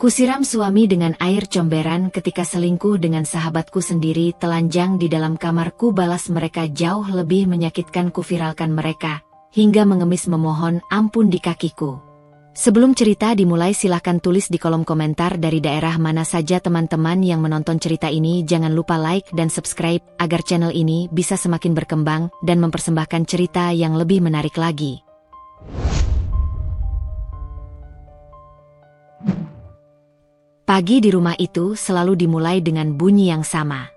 Kusiram suami dengan air comberan ketika selingkuh dengan sahabatku sendiri telanjang di dalam kamarku, balas mereka jauh lebih menyakitkan. Kuviralkan mereka, hingga mengemis memohon ampun di kakiku. Sebelum cerita dimulai, silahkan tulis di kolom komentar dari daerah mana saja teman-teman yang menonton cerita ini. Jangan lupa like dan subscribe agar channel ini bisa semakin berkembang dan mempersembahkan cerita yang lebih menarik lagi. Pagi di rumah itu selalu dimulai dengan bunyi yang sama.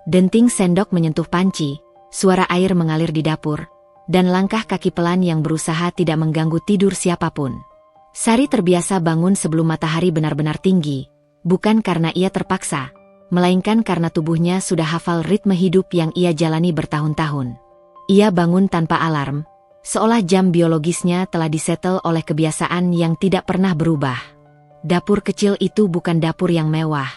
Denting sendok menyentuh panci, suara air mengalir di dapur, dan langkah kaki pelan yang berusaha tidak mengganggu tidur siapapun. Sari terbiasa bangun sebelum matahari benar-benar tinggi, bukan karena ia terpaksa, melainkan karena tubuhnya sudah hafal ritme hidup yang ia jalani bertahun-tahun. Ia bangun tanpa alarm, seolah jam biologisnya telah disetel oleh kebiasaan yang tidak pernah berubah. Dapur kecil itu bukan dapur yang mewah.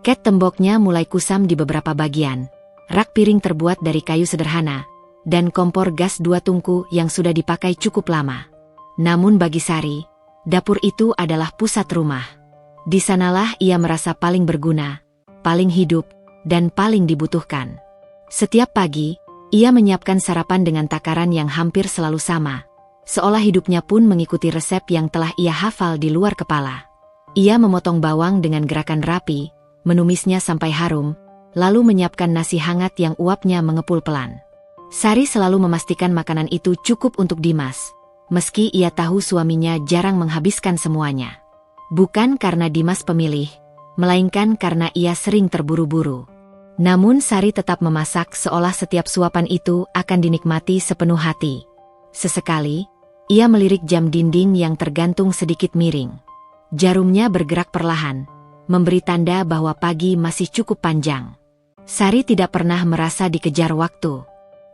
Ket temboknya mulai kusam di beberapa bagian. Rak piring terbuat dari kayu sederhana, dan kompor gas 2 tungku yang sudah dipakai cukup lama. Namun bagi Sari, dapur itu adalah pusat rumah. Di sanalah ia merasa paling berguna, paling hidup, dan paling dibutuhkan. Setiap pagi, ia menyiapkan sarapan dengan takaran yang hampir selalu sama, seolah hidupnya pun mengikuti resep yang telah ia hafal di luar kepala. Ia memotong bawang dengan gerakan rapi, menumisnya sampai harum, lalu menyiapkan nasi hangat yang uapnya mengepul pelan. Sari selalu memastikan makanan itu cukup untuk Dimas, meski ia tahu suaminya jarang menghabiskan semuanya. Bukan karena Dimas pemilih, melainkan karena ia sering terburu-buru. Namun Sari tetap memasak seolah setiap suapan itu akan dinikmati sepenuh hati. Sesekali, ia melirik jam dinding yang tergantung sedikit miring. Jarumnya bergerak perlahan, memberi tanda bahwa pagi masih cukup panjang. Sari tidak pernah merasa dikejar waktu.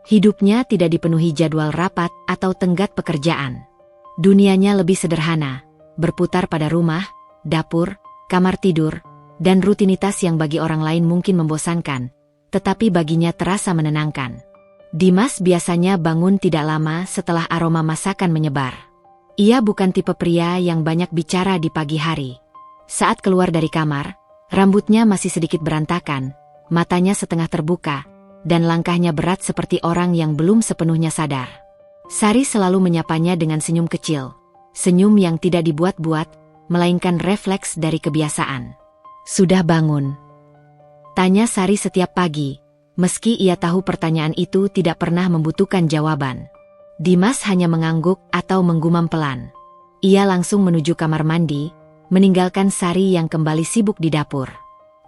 Hidupnya tidak dipenuhi jadwal rapat atau tenggat pekerjaan. Dunianya lebih sederhana, berputar pada rumah, dapur, kamar tidur, dan rutinitas yang bagi orang lain mungkin membosankan, tetapi baginya terasa menenangkan. Dimas biasanya bangun tidak lama setelah aroma masakan menyebar. Ia bukan tipe pria yang banyak bicara di pagi hari. Saat keluar dari kamar, rambutnya masih sedikit berantakan, matanya setengah terbuka, dan langkahnya berat seperti orang yang belum sepenuhnya sadar. Sari selalu menyapanya dengan senyum kecil, senyum yang tidak dibuat-buat, melainkan refleks dari kebiasaan. "Sudah bangun?" tanya Sari setiap pagi, meski ia tahu pertanyaan itu tidak pernah membutuhkan jawaban. Dimas hanya mengangguk atau menggumam pelan. Ia langsung menuju kamar mandi, meninggalkan Sari yang kembali sibuk di dapur.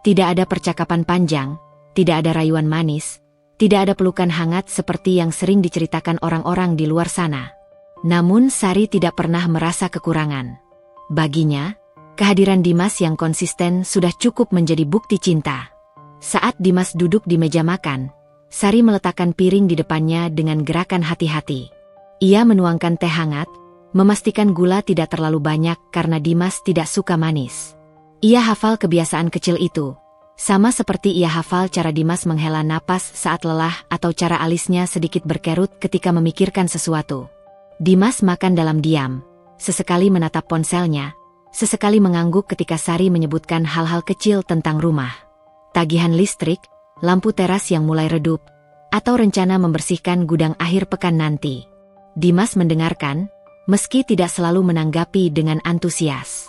Tidak ada percakapan panjang, tidak ada rayuan manis, tidak ada pelukan hangat seperti yang sering diceritakan orang-orang di luar sana. Namun Sari tidak pernah merasa kekurangan. Baginya, kehadiran Dimas yang konsisten sudah cukup menjadi bukti cinta. Saat Dimas duduk di meja makan, Sari meletakkan piring di depannya dengan gerakan hati-hati. Ia menuangkan teh hangat, memastikan gula tidak terlalu banyak karena Dimas tidak suka manis. Ia hafal kebiasaan kecil itu, sama seperti ia hafal cara Dimas menghela napas saat lelah atau cara alisnya sedikit berkerut ketika memikirkan sesuatu. Dimas makan dalam diam, sesekali menatap ponselnya, sesekali mengangguk ketika Sari menyebutkan hal-hal kecil tentang rumah. Tagihan listrik, lampu teras yang mulai redup, atau rencana membersihkan gudang akhir pekan nanti. Dimas mendengarkan, meski tidak selalu menanggapi dengan antusias.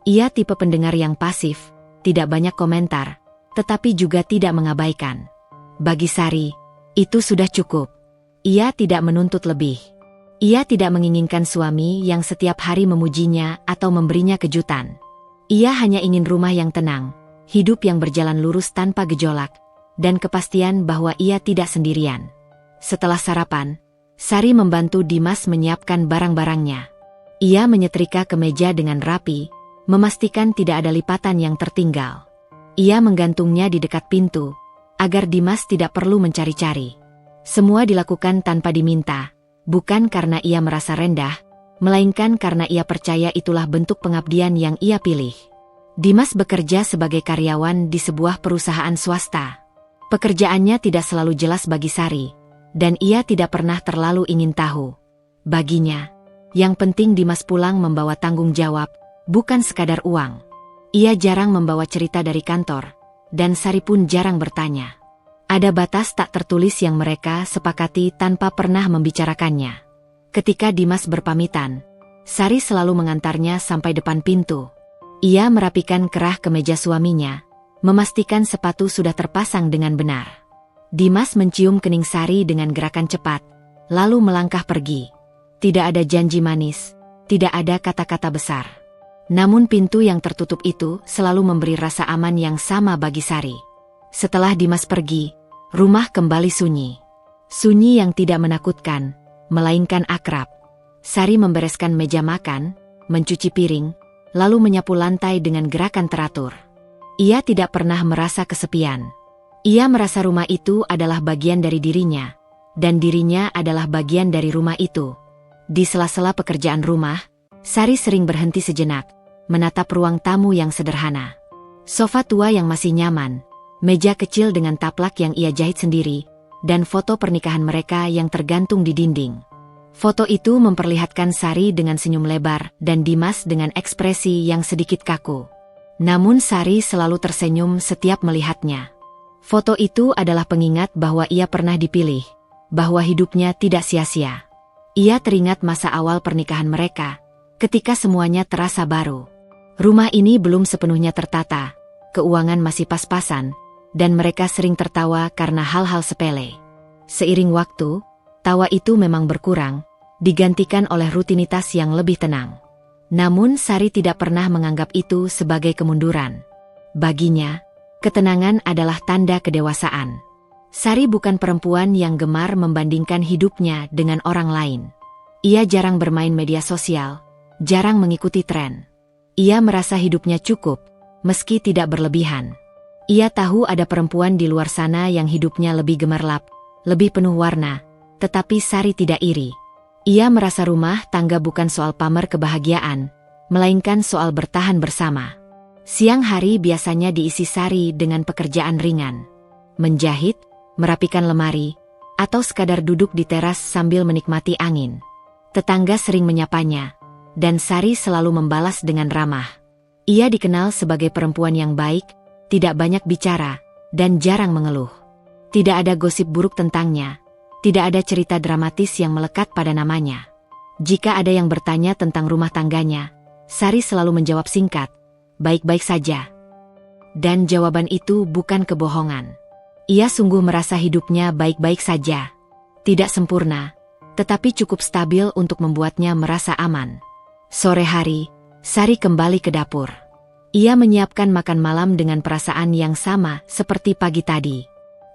Ia tipe pendengar yang pasif, tidak banyak komentar, tetapi juga tidak mengabaikan. Bagi Sari, itu sudah cukup. Ia tidak menuntut lebih. Ia tidak menginginkan suami yang setiap hari memujinya atau memberinya kejutan. Ia hanya ingin rumah yang tenang, hidup yang berjalan lurus tanpa gejolak, dan kepastian bahwa ia tidak sendirian. Setelah sarapan, Sari membantu Dimas menyiapkan barang-barangnya. Ia menyetrika kemeja dengan rapi, memastikan tidak ada lipatan yang tertinggal. Ia menggantungnya di dekat pintu, agar Dimas tidak perlu mencari-cari. Semua dilakukan tanpa diminta, bukan karena ia merasa rendah, melainkan karena ia percaya itulah bentuk pengabdian yang ia pilih. Dimas bekerja sebagai karyawan di sebuah perusahaan swasta. Pekerjaannya tidak selalu jelas bagi Sari, dan ia tidak pernah terlalu ingin tahu. Baginya, yang penting Dimas pulang membawa tanggung jawab, bukan sekadar uang. Ia jarang membawa cerita dari kantor, dan Sari pun jarang bertanya. Ada batas tak tertulis yang mereka sepakati tanpa pernah membicarakannya. Ketika Dimas berpamitan, Sari selalu mengantarnya sampai depan pintu. Ia merapikan kerah kemeja suaminya, memastikan sepatu sudah terpasang dengan benar. Dimas mencium kening Sari dengan gerakan cepat, lalu melangkah pergi. Tidak ada janji manis, tidak ada kata-kata besar. Namun pintu yang tertutup itu selalu memberi rasa aman yang sama bagi Sari. Setelah Dimas pergi, rumah kembali sunyi. Sunyi yang tidak menakutkan, melainkan akrab. Sari membereskan meja makan, mencuci piring, lalu menyapu lantai dengan gerakan teratur. Ia tidak pernah merasa kesepian. Ia merasa rumah itu adalah bagian dari dirinya, dan dirinya adalah bagian dari rumah itu. Di sela-sela pekerjaan rumah, Sari sering berhenti sejenak, menatap ruang tamu yang sederhana. Sofa tua yang masih nyaman, meja kecil dengan taplak yang ia jahit sendiri, dan foto pernikahan mereka yang tergantung di dinding. Foto itu memperlihatkan Sari dengan senyum lebar dan Dimas dengan ekspresi yang sedikit kaku. Namun Sari selalu tersenyum setiap melihatnya. Foto itu adalah pengingat bahwa ia pernah dipilih, bahwa hidupnya tidak sia-sia. Ia teringat masa awal pernikahan mereka, ketika semuanya terasa baru. Rumah ini belum sepenuhnya tertata, keuangan masih pas-pasan, dan mereka sering tertawa karena hal-hal sepele. Seiring waktu, tawa itu memang berkurang, digantikan oleh rutinitas yang lebih tenang. Namun Sari tidak pernah menganggap itu sebagai kemunduran. Baginya, ketenangan adalah tanda kedewasaan. Sari bukan perempuan yang gemar membandingkan hidupnya dengan orang lain. Ia jarang bermain media sosial, jarang mengikuti tren. Ia merasa hidupnya cukup, meski tidak berlebihan. Ia tahu ada perempuan di luar sana yang hidupnya lebih gemerlap, lebih penuh warna, tetapi Sari tidak iri. Ia merasa rumah tangga bukan soal pamer kebahagiaan, melainkan soal bertahan bersama. Siang hari biasanya diisi Sari dengan pekerjaan ringan. Menjahit, merapikan lemari, atau sekadar duduk di teras sambil menikmati angin. Tetangga sering menyapanya, dan Sari selalu membalas dengan ramah. Ia dikenal sebagai perempuan yang baik, tidak banyak bicara, dan jarang mengeluh. Tidak ada gosip buruk tentangnya. Tidak ada cerita dramatis yang melekat pada namanya. Jika ada yang bertanya tentang rumah tangganya, Sari selalu menjawab singkat, baik-baik saja. Dan jawaban itu bukan kebohongan. Ia sungguh merasa hidupnya baik-baik saja. Tidak sempurna, tetapi cukup stabil untuk membuatnya merasa aman. Sore hari, Sari kembali ke dapur. Ia menyiapkan makan malam dengan perasaan yang sama seperti pagi tadi.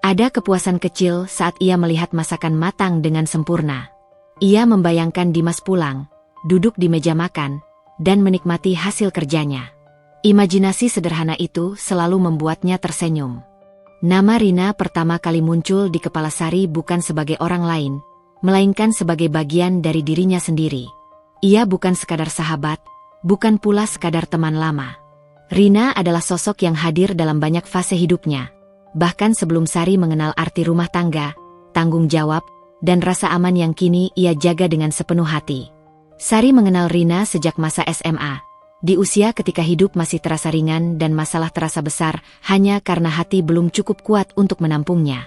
Ada kepuasan kecil saat ia melihat masakan matang dengan sempurna. Ia membayangkan Dimas pulang, duduk di meja makan, dan menikmati hasil kerjanya. Imajinasi sederhana itu selalu membuatnya tersenyum. Nama Rina pertama kali muncul di kepala Sari bukan sebagai orang lain, melainkan sebagai bagian dari dirinya sendiri. Ia bukan sekadar sahabat, bukan pula sekadar teman lama. Rina adalah sosok yang hadir dalam banyak fase hidupnya. Bahkan sebelum Sari mengenal arti rumah tangga, tanggung jawab, dan rasa aman yang kini ia jaga dengan sepenuh hati. Sari mengenal Rina sejak masa SMA, di usia ketika hidup masih terasa ringan dan masalah terasa besar hanya karena hati belum cukup kuat untuk menampungnya.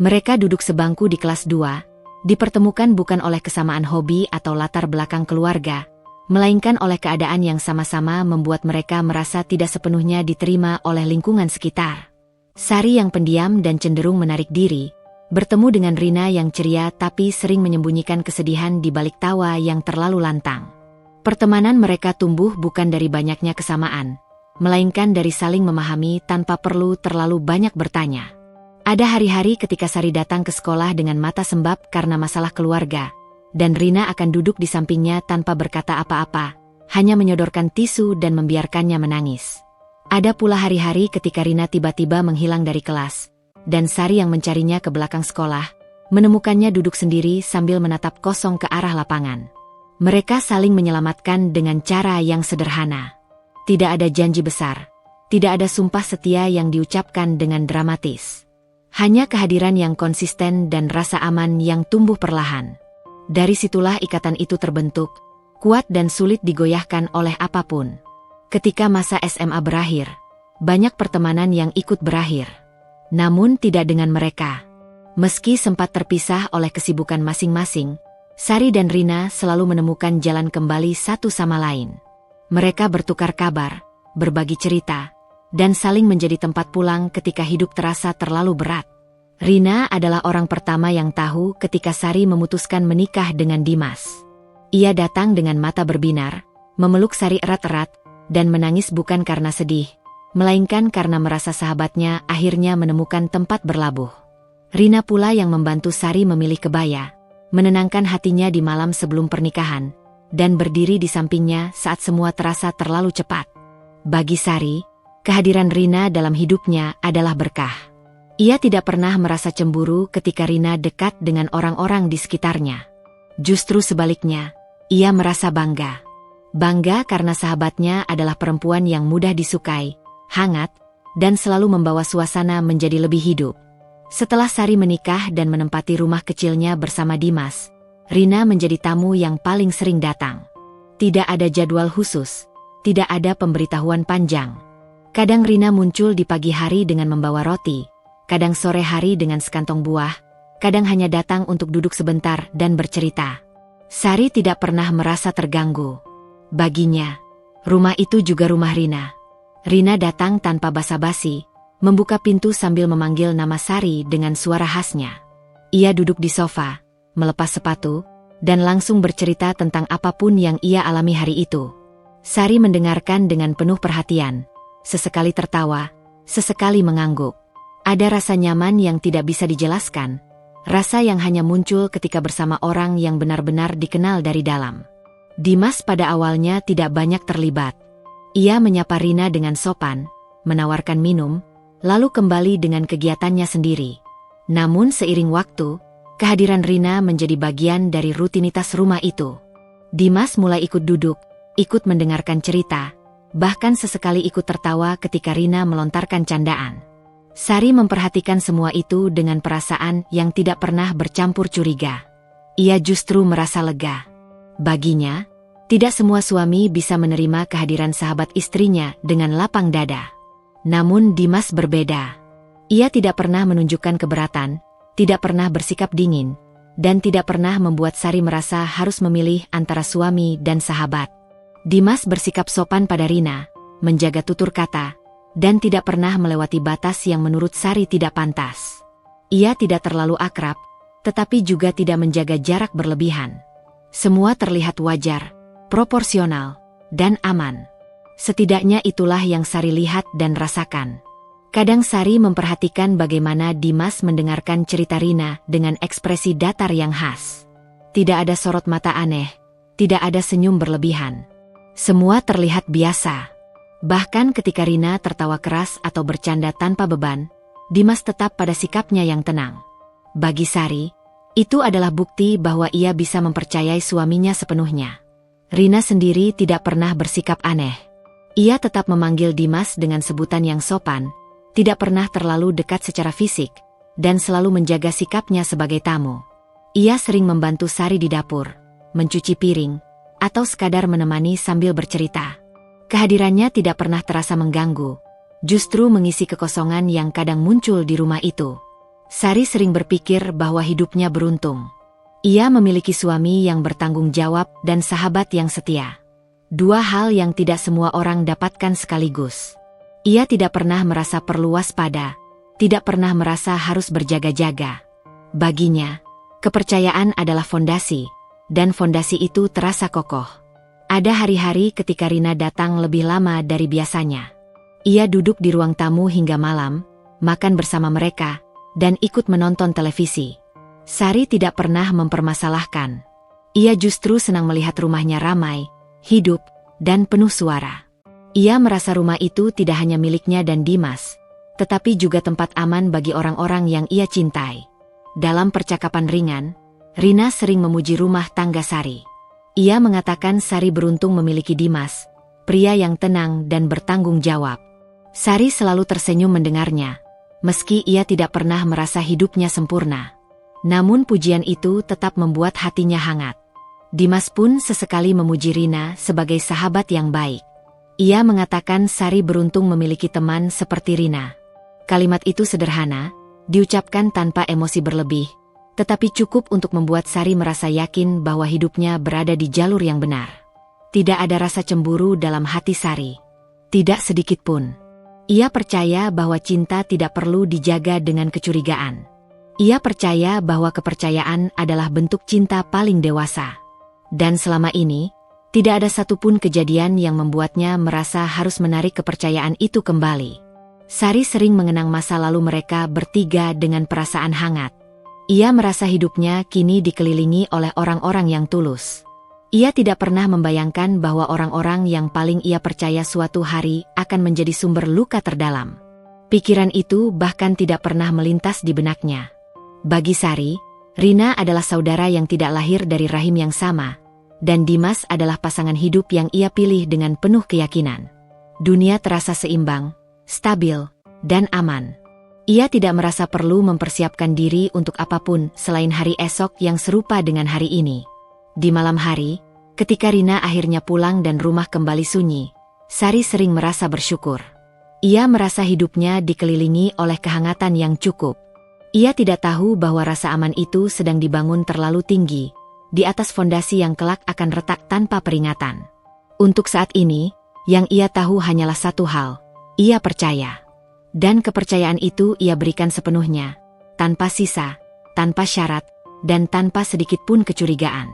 Mereka duduk sebangku di kelas 2, dipertemukan bukan oleh kesamaan hobi atau latar belakang keluarga, melainkan oleh keadaan yang sama-sama membuat mereka merasa tidak sepenuhnya diterima oleh lingkungan sekitar. Sari yang pendiam dan cenderung menarik diri, bertemu dengan Rina yang ceria tapi sering menyembunyikan kesedihan di balik tawa yang terlalu lantang. Pertemanan mereka tumbuh bukan dari banyaknya kesamaan, melainkan dari saling memahami tanpa perlu terlalu banyak bertanya. Ada hari-hari ketika Sari datang ke sekolah dengan mata sembab karena masalah keluarga, dan Rina akan duduk di sampingnya tanpa berkata apa-apa, hanya menyodorkan tisu dan membiarkannya menangis. Ada pula hari-hari ketika Rina tiba-tiba menghilang dari kelas, dan Sari yang mencarinya ke belakang sekolah, menemukannya duduk sendiri sambil menatap kosong ke arah lapangan. Mereka saling menyelamatkan dengan cara yang sederhana. Tidak ada janji besar, tidak ada sumpah setia yang diucapkan dengan dramatis. Hanya kehadiran yang konsisten dan rasa aman yang tumbuh perlahan. Dari situlah ikatan itu terbentuk, kuat dan sulit digoyahkan oleh apapun. Ketika masa SMA berakhir, banyak pertemanan yang ikut berakhir. Namun tidak dengan mereka. Meski sempat terpisah oleh kesibukan masing-masing, Sari dan Rina selalu menemukan jalan kembali satu sama lain. Mereka bertukar kabar, berbagi cerita, dan saling menjadi tempat pulang ketika hidup terasa terlalu berat. Rina adalah orang pertama yang tahu ketika Sari memutuskan menikah dengan Dimas. Ia datang dengan mata berbinar, memeluk Sari erat-erat, dan menangis bukan karena sedih, melainkan karena merasa sahabatnya akhirnya menemukan tempat berlabuh. Rina pula yang membantu Sari memilih kebaya, menenangkan hatinya di malam sebelum pernikahan, dan berdiri di sampingnya saat semua terasa terlalu cepat. Bagi Sari, kehadiran Rina dalam hidupnya adalah berkah. Ia tidak pernah merasa cemburu ketika Rina dekat dengan orang-orang di sekitarnya. Justru sebaliknya, ia merasa bangga. Bangga karena sahabatnya adalah perempuan yang mudah disukai, hangat, dan selalu membawa suasana menjadi lebih hidup. Setelah Sari menikah dan menempati rumah kecilnya bersama Dimas, Rina menjadi tamu yang paling sering datang. Tidak ada jadwal khusus, tidak ada pemberitahuan panjang. Kadang Rina muncul di pagi hari dengan membawa roti, kadang sore hari dengan sekantong buah, kadang hanya datang untuk duduk sebentar dan bercerita. Sari tidak pernah merasa terganggu. Baginya, rumah itu juga rumah Rina. Rina datang tanpa basa-basi, membuka pintu sambil memanggil nama Sari dengan suara khasnya. Ia duduk di sofa, melepas sepatu, dan langsung bercerita tentang apapun yang ia alami hari itu. Sari mendengarkan dengan penuh perhatian, sesekali tertawa, sesekali mengangguk. Ada rasa nyaman yang tidak bisa dijelaskan, rasa yang hanya muncul ketika bersama orang yang benar-benar dikenal dari dalam. Dimas pada awalnya tidak banyak terlibat. Ia menyapa Rina dengan sopan, menawarkan minum, lalu kembali dengan kegiatannya sendiri. Namun seiring waktu, kehadiran Rina menjadi bagian dari rutinitas rumah itu. Dimas mulai ikut duduk, ikut mendengarkan cerita, bahkan sesekali ikut tertawa ketika Rina melontarkan candaan. Sari memperhatikan semua itu dengan perasaan yang tidak pernah bercampur curiga. Ia justru merasa lega. Baginya, tidak semua suami bisa menerima kehadiran sahabat istrinya dengan lapang dada. Namun Dimas berbeda. Ia tidak pernah menunjukkan keberatan, tidak pernah bersikap dingin, dan tidak pernah membuat Sari merasa harus memilih antara suami dan sahabat. Dimas bersikap sopan pada Rina, menjaga tutur kata, dan tidak pernah melewati batas yang menurut Sari tidak pantas. Ia tidak terlalu akrab, tetapi juga tidak menjaga jarak berlebihan. Semua terlihat wajar, proporsional, dan aman. Setidaknya itulah yang Sari lihat dan rasakan. Kadang Sari memperhatikan bagaimana Dimas mendengarkan cerita Rina dengan ekspresi datar yang khas. Tidak ada sorot mata aneh, tidak ada senyum berlebihan. Semua terlihat biasa. Bahkan ketika Rina tertawa keras atau bercanda tanpa beban, Dimas tetap pada sikapnya yang tenang. Bagi Sari, itu adalah bukti bahwa ia bisa mempercayai suaminya sepenuhnya. Rina sendiri tidak pernah bersikap aneh. Ia tetap memanggil Dimas dengan sebutan yang sopan, tidak pernah terlalu dekat secara fisik, dan selalu menjaga sikapnya sebagai tamu. Ia sering membantu Sari di dapur, mencuci piring, atau sekadar menemani sambil bercerita. Kehadirannya tidak pernah terasa mengganggu, justru mengisi kekosongan yang kadang muncul di rumah itu. Sari sering berpikir bahwa hidupnya beruntung. Ia memiliki suami yang bertanggung jawab dan sahabat yang setia. Dua hal yang tidak semua orang dapatkan sekaligus. Ia tidak pernah merasa perlu waspada, tidak pernah merasa harus berjaga-jaga. Baginya, kepercayaan adalah fondasi, dan fondasi itu terasa kokoh. Ada hari-hari ketika Rina datang lebih lama dari biasanya. Ia duduk di ruang tamu hingga malam, makan bersama mereka, dan ikut menonton televisi. Sari tidak pernah mempermasalahkan. Ia justru senang melihat rumahnya ramai, hidup, dan penuh suara. Ia merasa rumah itu tidak hanya miliknya dan Dimas, tetapi juga tempat aman bagi orang-orang yang ia cintai. Dalam percakapan ringan, Rina sering memuji rumah tangga Sari. Ia mengatakan Sari beruntung memiliki Dimas, pria yang tenang dan bertanggung jawab. Sari selalu tersenyum mendengarnya, meski ia tidak pernah merasa hidupnya sempurna. Namun pujian itu tetap membuat hatinya hangat. Dimas pun sesekali memuji Rina sebagai sahabat yang baik. Ia mengatakan Sari beruntung memiliki teman seperti Rina. Kalimat itu sederhana, diucapkan tanpa emosi berlebih, tetapi cukup untuk membuat Sari merasa yakin bahwa hidupnya berada di jalur yang benar. Tidak ada rasa cemburu dalam hati Sari. Tidak sedikit pun. Ia percaya bahwa cinta tidak perlu dijaga dengan kecurigaan. Ia percaya bahwa kepercayaan adalah bentuk cinta paling dewasa. Dan selama ini, tidak ada satupun kejadian yang membuatnya merasa harus menarik kepercayaan itu kembali. Sari sering mengenang masa lalu mereka bertiga dengan perasaan hangat. Ia merasa hidupnya kini dikelilingi oleh orang-orang yang tulus. Ia tidak pernah membayangkan bahwa orang-orang yang paling ia percaya suatu hari akan menjadi sumber luka terdalam. Pikiran itu bahkan tidak pernah melintas di benaknya. Bagi Sari, Rina adalah saudara yang tidak lahir dari rahim yang sama, dan Dimas adalah pasangan hidup yang ia pilih dengan penuh keyakinan. Dunia terasa seimbang, stabil, dan aman. Ia tidak merasa perlu mempersiapkan diri untuk apapun selain hari esok yang serupa dengan hari ini. Di malam hari, ketika Rina akhirnya pulang dan rumah kembali sunyi, Sari sering merasa bersyukur. Ia merasa hidupnya dikelilingi oleh kehangatan yang cukup. Ia tidak tahu bahwa rasa aman itu sedang dibangun terlalu tinggi, di atas fondasi yang kelak akan retak tanpa peringatan. Untuk saat ini, yang ia tahu hanyalah satu hal, ia percaya. Dan kepercayaan itu ia berikan sepenuhnya, tanpa sisa, tanpa syarat, dan tanpa sedikit pun kecurigaan.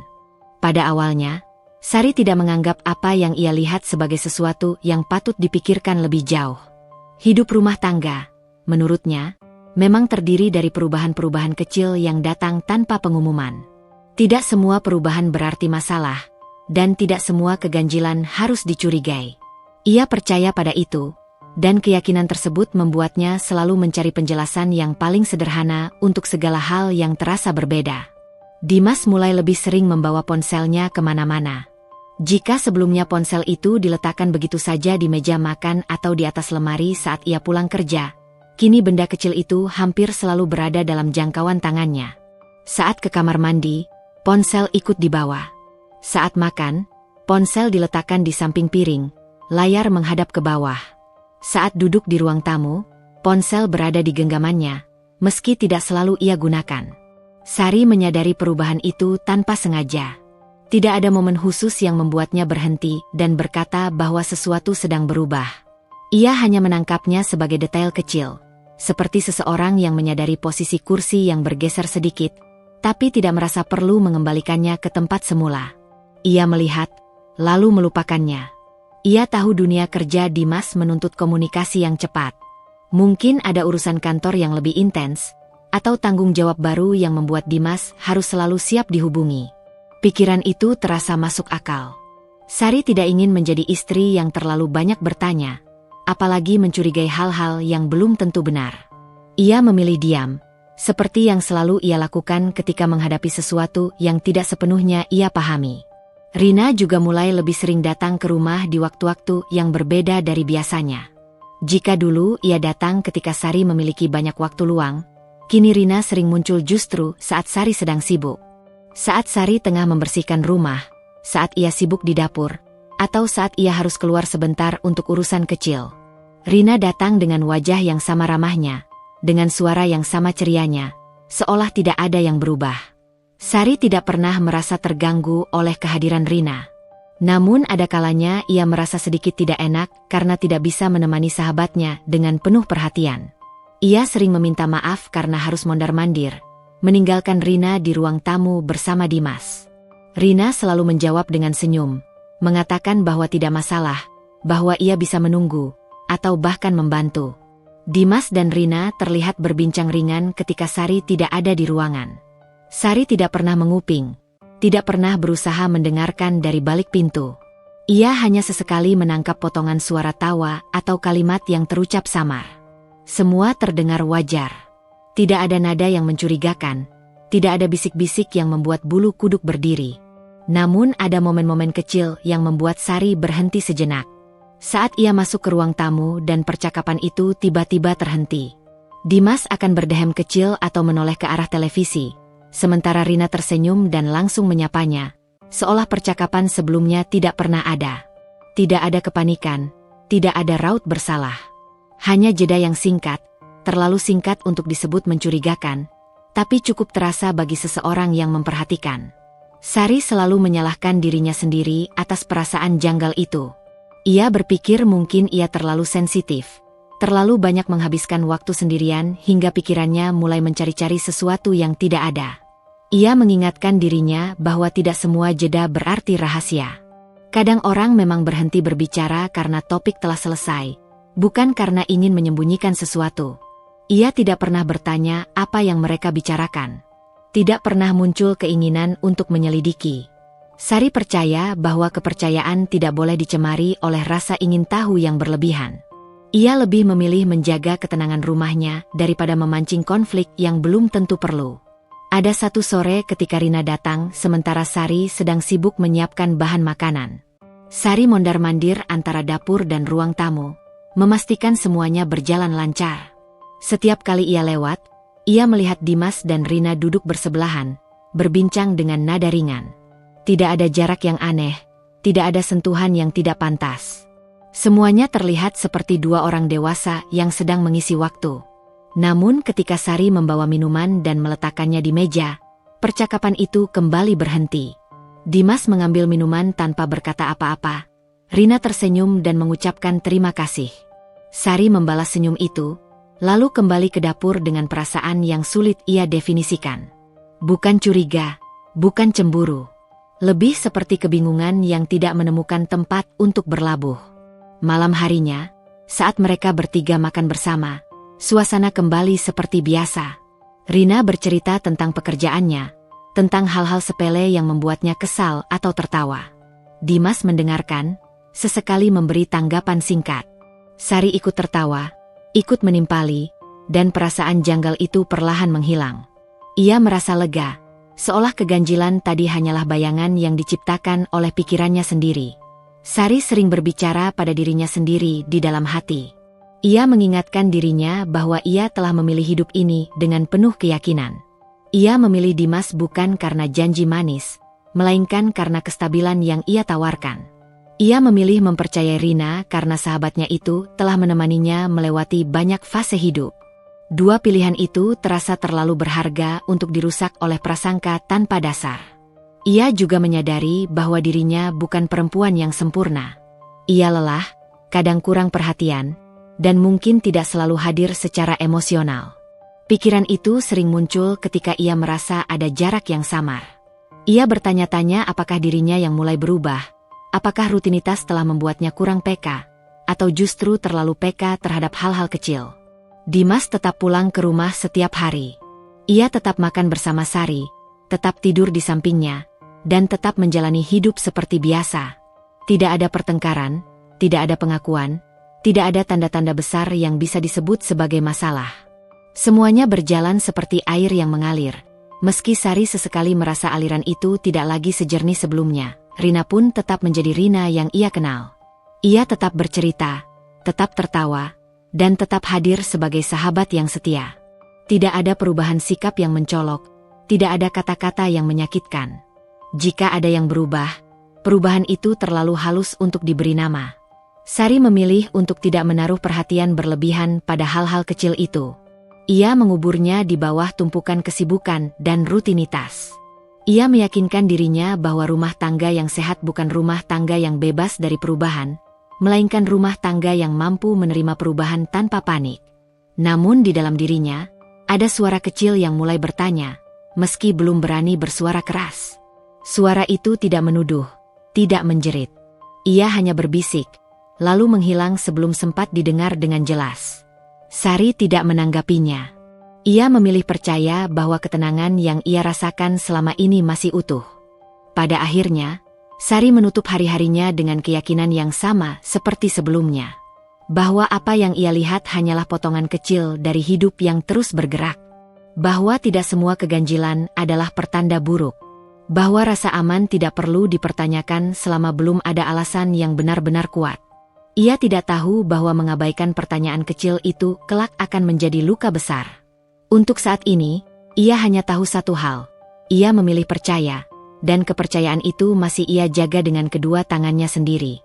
Pada awalnya, Sari tidak menganggap apa yang ia lihat sebagai sesuatu yang patut dipikirkan lebih jauh. Hidup rumah tangga, menurutnya, memang terdiri dari perubahan-perubahan kecil yang datang tanpa pengumuman. Tidak semua perubahan berarti masalah, dan tidak semua keganjilan harus dicurigai. Ia percaya pada itu, dan keyakinan tersebut membuatnya selalu mencari penjelasan yang paling sederhana untuk segala hal yang terasa berbeda. Dimas mulai lebih sering membawa ponselnya kemana-mana. Jika sebelumnya ponsel itu diletakkan begitu saja di meja makan atau di atas lemari saat ia pulang kerja, kini benda kecil itu hampir selalu berada dalam jangkauan tangannya. Saat ke kamar mandi, ponsel ikut dibawa. Saat makan, ponsel diletakkan di samping piring, layar menghadap ke bawah. Saat duduk di ruang tamu, ponsel berada di genggamannya, meski tidak selalu ia gunakan. Sari menyadari perubahan itu tanpa sengaja. Tidak ada momen khusus yang membuatnya berhenti dan berkata bahwa sesuatu sedang berubah. Ia hanya menangkapnya sebagai detail kecil, seperti seseorang yang menyadari posisi kursi yang bergeser sedikit, tapi tidak merasa perlu mengembalikannya ke tempat semula. Ia melihat, lalu melupakannya. Ia tahu dunia kerja Dimas menuntut komunikasi yang cepat. Mungkin ada urusan kantor yang lebih intens, atau tanggung jawab baru yang membuat Dimas harus selalu siap dihubungi. Pikiran itu terasa masuk akal. Sari tidak ingin menjadi istri yang terlalu banyak bertanya, apalagi mencurigai hal-hal yang belum tentu benar. Ia memilih diam, seperti yang selalu ia lakukan ketika menghadapi sesuatu yang tidak sepenuhnya ia pahami. Rina juga mulai lebih sering datang ke rumah di waktu-waktu yang berbeda dari biasanya. Jika dulu ia datang ketika Sari memiliki banyak waktu luang, kini Rina sering muncul justru saat Sari sedang sibuk. Saat Sari tengah membersihkan rumah, saat ia sibuk di dapur, atau saat ia harus keluar sebentar untuk urusan kecil. Rina datang dengan wajah yang sama ramahnya, dengan suara yang sama cerianya, seolah tidak ada yang berubah. Sari tidak pernah merasa terganggu oleh kehadiran Rina. Namun ada kalanya ia merasa sedikit tidak enak karena tidak bisa menemani sahabatnya dengan penuh perhatian. Ia sering meminta maaf karena harus mondar-mandir, meninggalkan Rina di ruang tamu bersama Dimas. Rina selalu menjawab dengan senyum, mengatakan bahwa tidak masalah, bahwa ia bisa menunggu, atau bahkan membantu. Dimas dan Rina terlihat berbincang ringan ketika Sari tidak ada di ruangan. Sari tidak pernah menguping, tidak pernah berusaha mendengarkan dari balik pintu. Ia hanya sesekali menangkap potongan suara tawa atau kalimat yang terucap samar. Semua terdengar wajar. Tidak ada nada yang mencurigakan, tidak ada bisik-bisik yang membuat bulu kuduk berdiri. Namun ada momen-momen kecil yang membuat Sari berhenti sejenak. Saat ia masuk ke ruang tamu dan percakapan itu tiba-tiba terhenti. Dimas akan berdehem kecil atau menoleh ke arah televisi, sementara Rina tersenyum dan langsung menyapanya, seolah percakapan sebelumnya tidak pernah ada. Tidak ada kepanikan, tidak ada raut bersalah. Hanya jeda yang singkat, terlalu singkat untuk disebut mencurigakan, tapi cukup terasa bagi seseorang yang memperhatikan. Sari selalu menyalahkan dirinya sendiri atas perasaan janggal itu. Ia berpikir mungkin ia terlalu sensitif, terlalu banyak menghabiskan waktu sendirian hingga pikirannya mulai mencari-cari sesuatu yang tidak ada. Ia mengingatkan dirinya bahwa tidak semua jeda berarti rahasia. Kadang orang memang berhenti berbicara karena topik telah selesai, bukan karena ingin menyembunyikan sesuatu. Ia tidak pernah bertanya apa yang mereka bicarakan. Tidak pernah muncul keinginan untuk menyelidiki. Sari percaya bahwa kepercayaan tidak boleh dicemari oleh rasa ingin tahu yang berlebihan. Ia lebih memilih menjaga ketenangan rumahnya daripada memancing konflik yang belum tentu perlu. Ada satu sore ketika Rina datang sementara Sari sedang sibuk menyiapkan bahan makanan. Sari mondar-mandir antara dapur dan ruang tamu, memastikan semuanya berjalan lancar. Setiap kali ia lewat, ia melihat Dimas dan Rina duduk bersebelahan, berbincang dengan nada ringan. Tidak ada jarak yang aneh, tidak ada sentuhan yang tidak pantas. Semuanya terlihat seperti dua orang dewasa yang sedang mengisi waktu. Namun ketika Sari membawa minuman dan meletakkannya di meja, percakapan itu kembali berhenti. Dimas mengambil minuman tanpa berkata apa-apa. Rina tersenyum dan mengucapkan terima kasih. Sari membalas senyum itu, lalu kembali ke dapur dengan perasaan yang sulit ia definisikan. Bukan curiga, bukan cemburu. Lebih seperti kebingungan yang tidak menemukan tempat untuk berlabuh. Malam harinya, saat mereka bertiga makan bersama, suasana kembali seperti biasa. Rina bercerita tentang pekerjaannya, tentang hal-hal sepele yang membuatnya kesal atau tertawa. Dimas mendengarkan, sesekali memberi tanggapan singkat. Sari ikut tertawa, ikut menimpali, dan perasaan janggal itu perlahan menghilang. Ia merasa lega, seolah keganjilan tadi hanyalah bayangan yang diciptakan oleh pikirannya sendiri. Sari sering berbicara pada dirinya sendiri di dalam hati. Ia mengingatkan dirinya bahwa ia telah memilih hidup ini dengan penuh keyakinan. Ia memilih Dimas bukan karena janji manis, melainkan karena kestabilan yang ia tawarkan. Ia memilih mempercayai Rina karena sahabatnya itu telah menemaninya melewati banyak fase hidup. Dua pilihan itu terasa terlalu berharga untuk dirusak oleh prasangka tanpa dasar. Ia juga menyadari bahwa dirinya bukan perempuan yang sempurna. Ia lelah, kadang kurang perhatian, dan mungkin tidak selalu hadir secara emosional. Pikiran itu sering muncul ketika ia merasa ada jarak yang samar. Ia bertanya-tanya apakah dirinya yang mulai berubah, apakah rutinitas telah membuatnya kurang peka, atau justru terlalu peka terhadap hal-hal kecil. Dimas tetap pulang ke rumah setiap hari. Ia tetap makan bersama Sari, tetap tidur di sampingnya, dan tetap menjalani hidup seperti biasa. Tidak ada pertengkaran, tidak ada pengakuan, tidak ada tanda-tanda besar yang bisa disebut sebagai masalah. Semuanya berjalan seperti air yang mengalir. Meski Sari sesekali merasa aliran itu tidak lagi sejernih sebelumnya, Rina pun tetap menjadi Rina yang ia kenal. Ia tetap bercerita, tetap tertawa, dan tetap hadir sebagai sahabat yang setia. Tidak ada perubahan sikap yang mencolok, tidak ada kata-kata yang menyakitkan. Jika ada yang berubah, perubahan itu terlalu halus untuk diberi nama. Sari memilih untuk tidak menaruh perhatian berlebihan pada hal-hal kecil itu. Ia menguburnya di bawah tumpukan kesibukan dan rutinitas. Ia meyakinkan dirinya bahwa rumah tangga yang sehat bukan rumah tangga yang bebas dari perubahan, melainkan rumah tangga yang mampu menerima perubahan tanpa panik. Namun di dalam dirinya, ada suara kecil yang mulai bertanya, meski belum berani bersuara keras. Suara itu tidak menuduh, tidak menjerit. Ia hanya berbisik, lalu menghilang sebelum sempat didengar dengan jelas. Sari tidak menanggapinya. Ia memilih percaya bahwa ketenangan yang ia rasakan selama ini masih utuh. Pada akhirnya, Sari menutup hari-harinya dengan keyakinan yang sama seperti sebelumnya. Bahwa apa yang ia lihat hanyalah potongan kecil dari hidup yang terus bergerak. Bahwa tidak semua keganjilan adalah pertanda buruk. Bahwa rasa aman tidak perlu dipertanyakan selama belum ada alasan yang benar-benar kuat. Ia tidak tahu bahwa mengabaikan pertanyaan kecil itu kelak akan menjadi luka besar. Untuk saat ini, ia hanya tahu satu hal. Ia memilih percaya, dan kepercayaan itu masih ia jaga dengan kedua tangannya sendiri.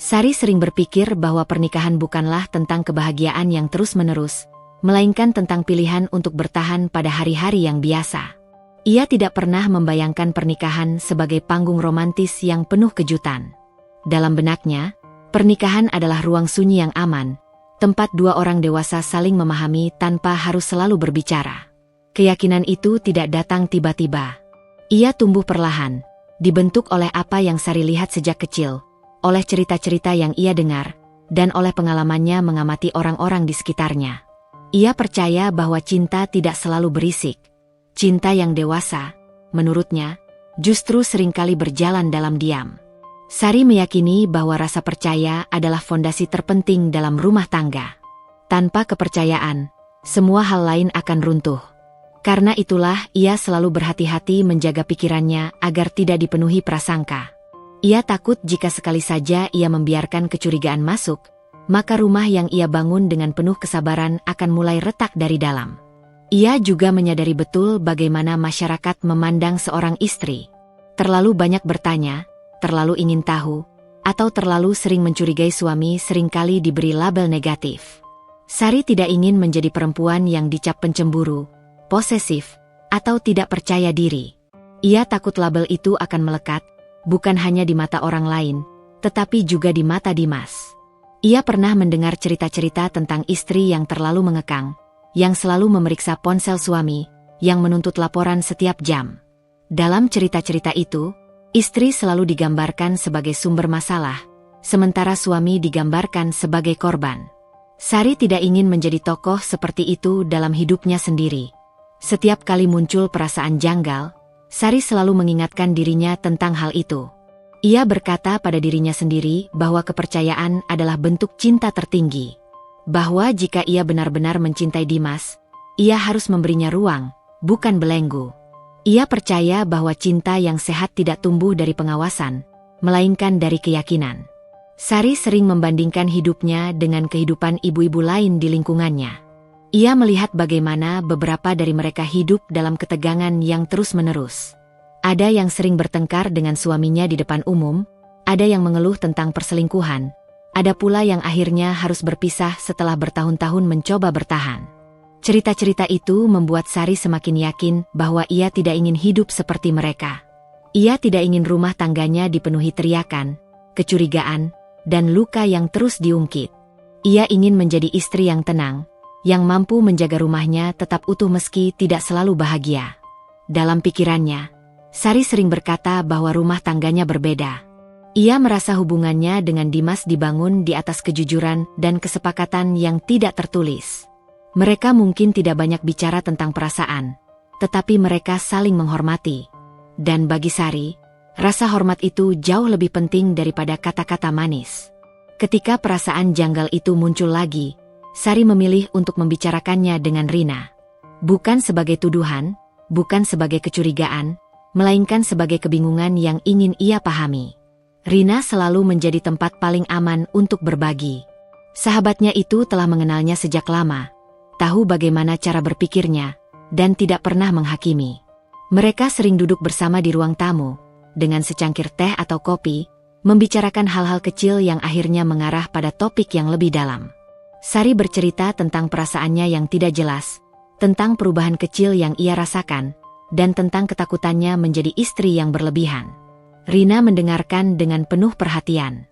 Sari sering berpikir bahwa pernikahan bukanlah tentang kebahagiaan yang terus-menerus, melainkan tentang pilihan untuk bertahan pada hari-hari yang biasa. Ia tidak pernah membayangkan pernikahan sebagai panggung romantis yang penuh kejutan. Dalam benaknya, pernikahan adalah ruang sunyi yang aman, tempat dua orang dewasa saling memahami tanpa harus selalu berbicara. Keyakinan itu tidak datang tiba-tiba. Ia tumbuh perlahan, dibentuk oleh apa yang Sari lihat sejak kecil, oleh cerita-cerita yang ia dengar, dan oleh pengalamannya mengamati orang-orang di sekitarnya. Ia percaya bahwa cinta tidak selalu berisik. Cinta yang dewasa, menurutnya, justru seringkali berjalan dalam diam. Sari meyakini bahwa rasa percaya adalah fondasi terpenting dalam rumah tangga. Tanpa kepercayaan, semua hal lain akan runtuh. Karena itulah ia selalu berhati-hati menjaga pikirannya agar tidak dipenuhi prasangka. Ia takut jika sekali saja ia membiarkan kecurigaan masuk, maka rumah yang ia bangun dengan penuh kesabaran akan mulai retak dari dalam. Ia juga menyadari betul bagaimana masyarakat memandang seorang istri. Terlalu banyak bertanya, terlalu ingin tahu, atau terlalu sering mencurigai suami seringkali diberi label negatif. Sari tidak ingin menjadi perempuan yang dicap pencemburu, posesif, atau tidak percaya diri. Ia takut label itu akan melekat, bukan hanya di mata orang lain, tetapi juga di mata Dimas. Ia pernah mendengar cerita-cerita tentang istri yang terlalu mengekang, yang selalu memeriksa ponsel suami, yang menuntut laporan setiap jam. Dalam cerita-cerita itu, istri selalu digambarkan sebagai sumber masalah, sementara suami digambarkan sebagai korban. Sari tidak ingin menjadi tokoh seperti itu dalam hidupnya sendiri. Setiap kali muncul perasaan janggal, Sari selalu mengingatkan dirinya tentang hal itu. Ia berkata pada dirinya sendiri bahwa kepercayaan adalah bentuk cinta tertinggi. Bahwa jika ia benar-benar mencintai Dimas, ia harus memberinya ruang, bukan belenggu. Ia percaya bahwa cinta yang sehat tidak tumbuh dari pengawasan, melainkan dari keyakinan. Sari sering membandingkan hidupnya dengan kehidupan ibu-ibu lain di lingkungannya. Ia melihat bagaimana beberapa dari mereka hidup dalam ketegangan yang terus-menerus. Ada yang sering bertengkar dengan suaminya di depan umum, ada yang mengeluh tentang perselingkuhan, ada pula yang akhirnya harus berpisah setelah bertahun-tahun mencoba bertahan. Cerita-cerita itu membuat Sari semakin yakin bahwa ia tidak ingin hidup seperti mereka. Ia tidak ingin rumah tangganya dipenuhi teriakan, kecurigaan, dan luka yang terus diungkit. Ia ingin menjadi istri yang tenang, yang mampu menjaga rumahnya tetap utuh meski tidak selalu bahagia. Dalam pikirannya, Sari sering berkata bahwa rumah tangganya berbeda. Ia merasa hubungannya dengan Dimas dibangun di atas kejujuran dan kesepakatan yang tidak tertulis. Mereka mungkin tidak banyak bicara tentang perasaan, tetapi mereka saling menghormati. Dan bagi Sari, rasa hormat itu jauh lebih penting daripada kata-kata manis. Ketika perasaan janggal itu muncul lagi, Sari memilih untuk membicarakannya dengan Rina. Bukan sebagai tuduhan, bukan sebagai kecurigaan, melainkan sebagai kebingungan yang ingin ia pahami. Rina selalu menjadi tempat paling aman untuk berbagi. Sahabatnya itu telah mengenalnya sejak lama, tahu bagaimana cara berpikirnya, dan tidak pernah menghakimi. Mereka sering duduk bersama di ruang tamu, dengan secangkir teh atau kopi, membicarakan hal-hal kecil yang akhirnya mengarah pada topik yang lebih dalam. Sari bercerita tentang perasaannya yang tidak jelas, tentang perubahan kecil yang ia rasakan, dan tentang ketakutannya menjadi istri yang berlebihan. Rina mendengarkan dengan penuh perhatian.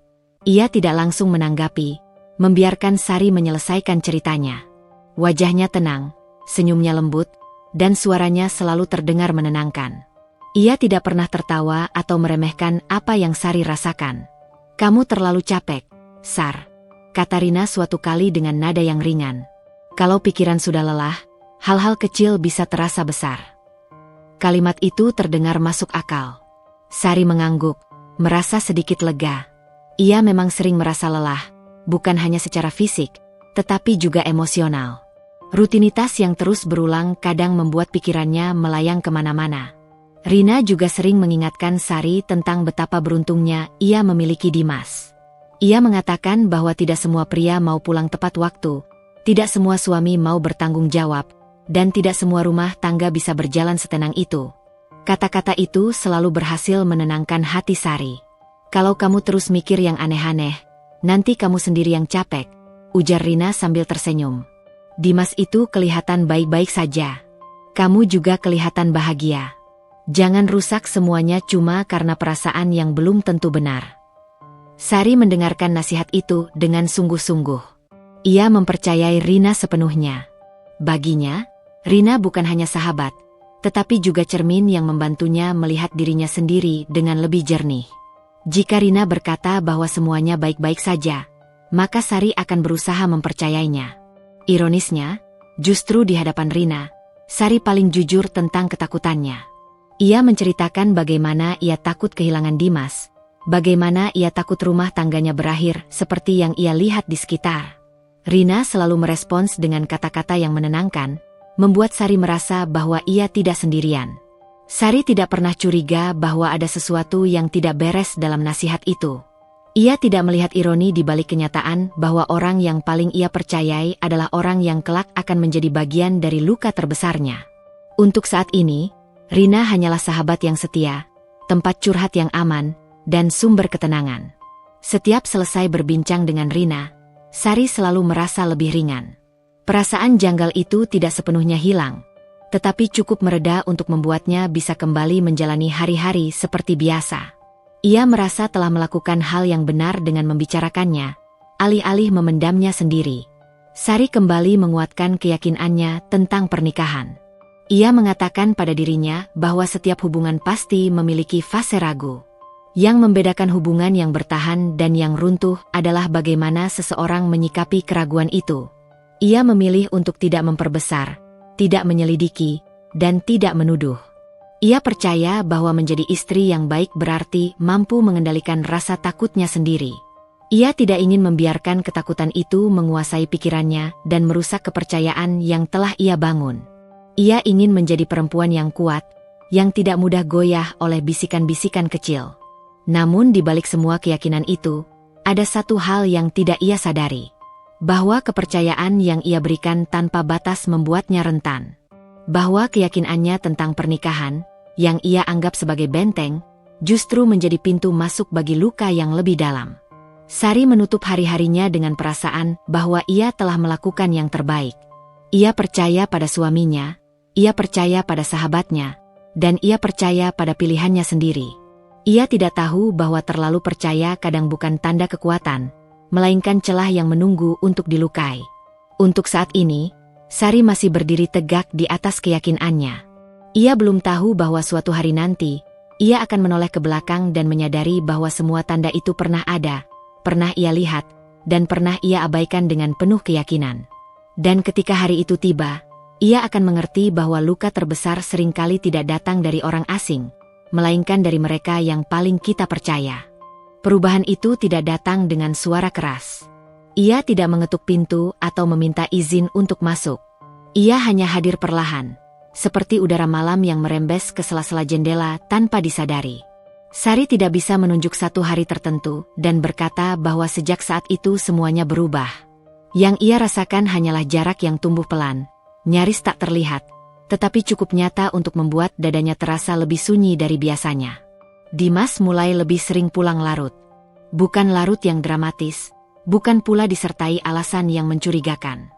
Ia tidak langsung menanggapi, membiarkan Sari menyelesaikan ceritanya. Wajahnya tenang, senyumnya lembut, dan suaranya selalu terdengar menenangkan. Ia tidak pernah tertawa atau meremehkan apa yang Sari rasakan. "Kamu terlalu capek, Sar," kata Rina suatu kali dengan nada yang ringan. "Kalau pikiran sudah lelah, hal-hal kecil bisa terasa besar." Kalimat itu terdengar masuk akal. Sari mengangguk, merasa sedikit lega. Ia memang sering merasa lelah, bukan hanya secara fisik, tetapi juga emosional. Rutinitas yang terus berulang kadang membuat pikirannya melayang kemana-mana. Rina juga sering mengingatkan Sari tentang betapa beruntungnya ia memiliki Dimas. Ia mengatakan bahwa tidak semua pria mau pulang tepat waktu, tidak semua suami mau bertanggung jawab, dan tidak semua rumah tangga bisa berjalan setenang itu. Kata-kata itu selalu berhasil menenangkan hati Sari. "Kalau kamu terus mikir yang aneh-aneh, Nanti kamu sendiri yang capek, ujar Rina sambil tersenyum. Dimas itu kelihatan baik-baik saja. Kamu juga kelihatan bahagia. Jangan rusak semuanya cuma karena perasaan yang belum tentu benar. Sari mendengarkan nasihat itu dengan sungguh-sungguh. Ia mempercayai Rina sepenuhnya. Baginya, Rina bukan hanya sahabat, tetapi juga cermin yang membantunya melihat dirinya sendiri dengan lebih jernih. Jika Rina berkata bahwa semuanya baik-baik saja, maka Sari akan berusaha mempercayainya. Ironisnya, justru di hadapan Rina, Sari paling jujur tentang ketakutannya. Ia menceritakan bagaimana ia takut kehilangan Dimas, bagaimana ia takut rumah tangganya berakhir seperti yang ia lihat di sekitar. Rina selalu merespons dengan kata-kata yang menenangkan, membuat Sari merasa bahwa ia tidak sendirian. Sari tidak pernah curiga bahwa ada sesuatu yang tidak beres dalam nasihat itu. Ia tidak melihat ironi di balik kenyataan bahwa orang yang paling ia percayai adalah orang yang kelak akan menjadi bagian dari luka terbesarnya. Untuk saat ini, Rina hanyalah sahabat yang setia, tempat curhat yang aman, dan sumber ketenangan. Setiap selesai berbincang dengan Rina, Sari selalu merasa lebih ringan. Perasaan janggal itu tidak sepenuhnya hilang, tetapi cukup mereda untuk membuatnya bisa kembali menjalani hari-hari seperti biasa. Ia merasa telah melakukan hal yang benar dengan membicarakannya, alih-alih memendamnya sendiri. Sari kembali menguatkan keyakinannya tentang pernikahan. Ia mengatakan pada dirinya bahwa setiap hubungan pasti memiliki fase ragu. Yang membedakan hubungan yang bertahan dan yang runtuh adalah bagaimana seseorang menyikapi keraguan itu. Ia memilih untuk tidak memperbesar, tidak menyelidiki, dan tidak menuduh. Ia percaya bahwa menjadi istri yang baik berarti mampu mengendalikan rasa takutnya sendiri. Ia tidak ingin membiarkan ketakutan itu menguasai pikirannya dan merusak kepercayaan yang telah ia bangun. Ia ingin menjadi perempuan yang kuat, yang tidak mudah goyah oleh bisikan-bisikan kecil. Namun di balik semua keyakinan itu, ada satu hal yang tidak ia sadari. Bahwa kepercayaan yang ia berikan tanpa batas membuatnya rentan. Bahwa keyakinannya tentang pernikahan, yang ia anggap sebagai benteng, justru menjadi pintu masuk bagi luka yang lebih dalam. Sari menutup hari-harinya dengan perasaan bahwa ia telah melakukan yang terbaik. Ia percaya pada suaminya, ia percaya pada sahabatnya, dan ia percaya pada pilihannya sendiri. Ia tidak tahu bahwa terlalu percaya kadang bukan tanda kekuatan, melainkan celah yang menunggu untuk dilukai. Untuk saat ini, Sari masih berdiri tegak di atas keyakinannya. Ia belum tahu bahwa suatu hari nanti, ia akan menoleh ke belakang dan menyadari bahwa semua tanda itu pernah ada, pernah ia lihat, dan pernah ia abaikan dengan penuh keyakinan. Dan ketika hari itu tiba, ia akan mengerti bahwa luka terbesar seringkali tidak datang dari orang asing, melainkan dari mereka yang paling kita percaya. Perubahan itu tidak datang dengan suara keras. Ia tidak mengetuk pintu atau meminta izin untuk masuk. Ia hanya hadir perlahan, seperti udara malam yang merembes ke sela-sela jendela tanpa disadari. Sari tidak bisa menunjuk satu hari tertentu dan berkata bahwa sejak saat itu semuanya berubah. Yang ia rasakan hanyalah jarak yang tumbuh pelan, nyaris tak terlihat, tetapi cukup nyata untuk membuat dadanya terasa lebih sunyi dari biasanya. Dimas mulai lebih sering pulang larut. Bukan larut yang dramatis, bukan pula disertai alasan yang mencurigakan.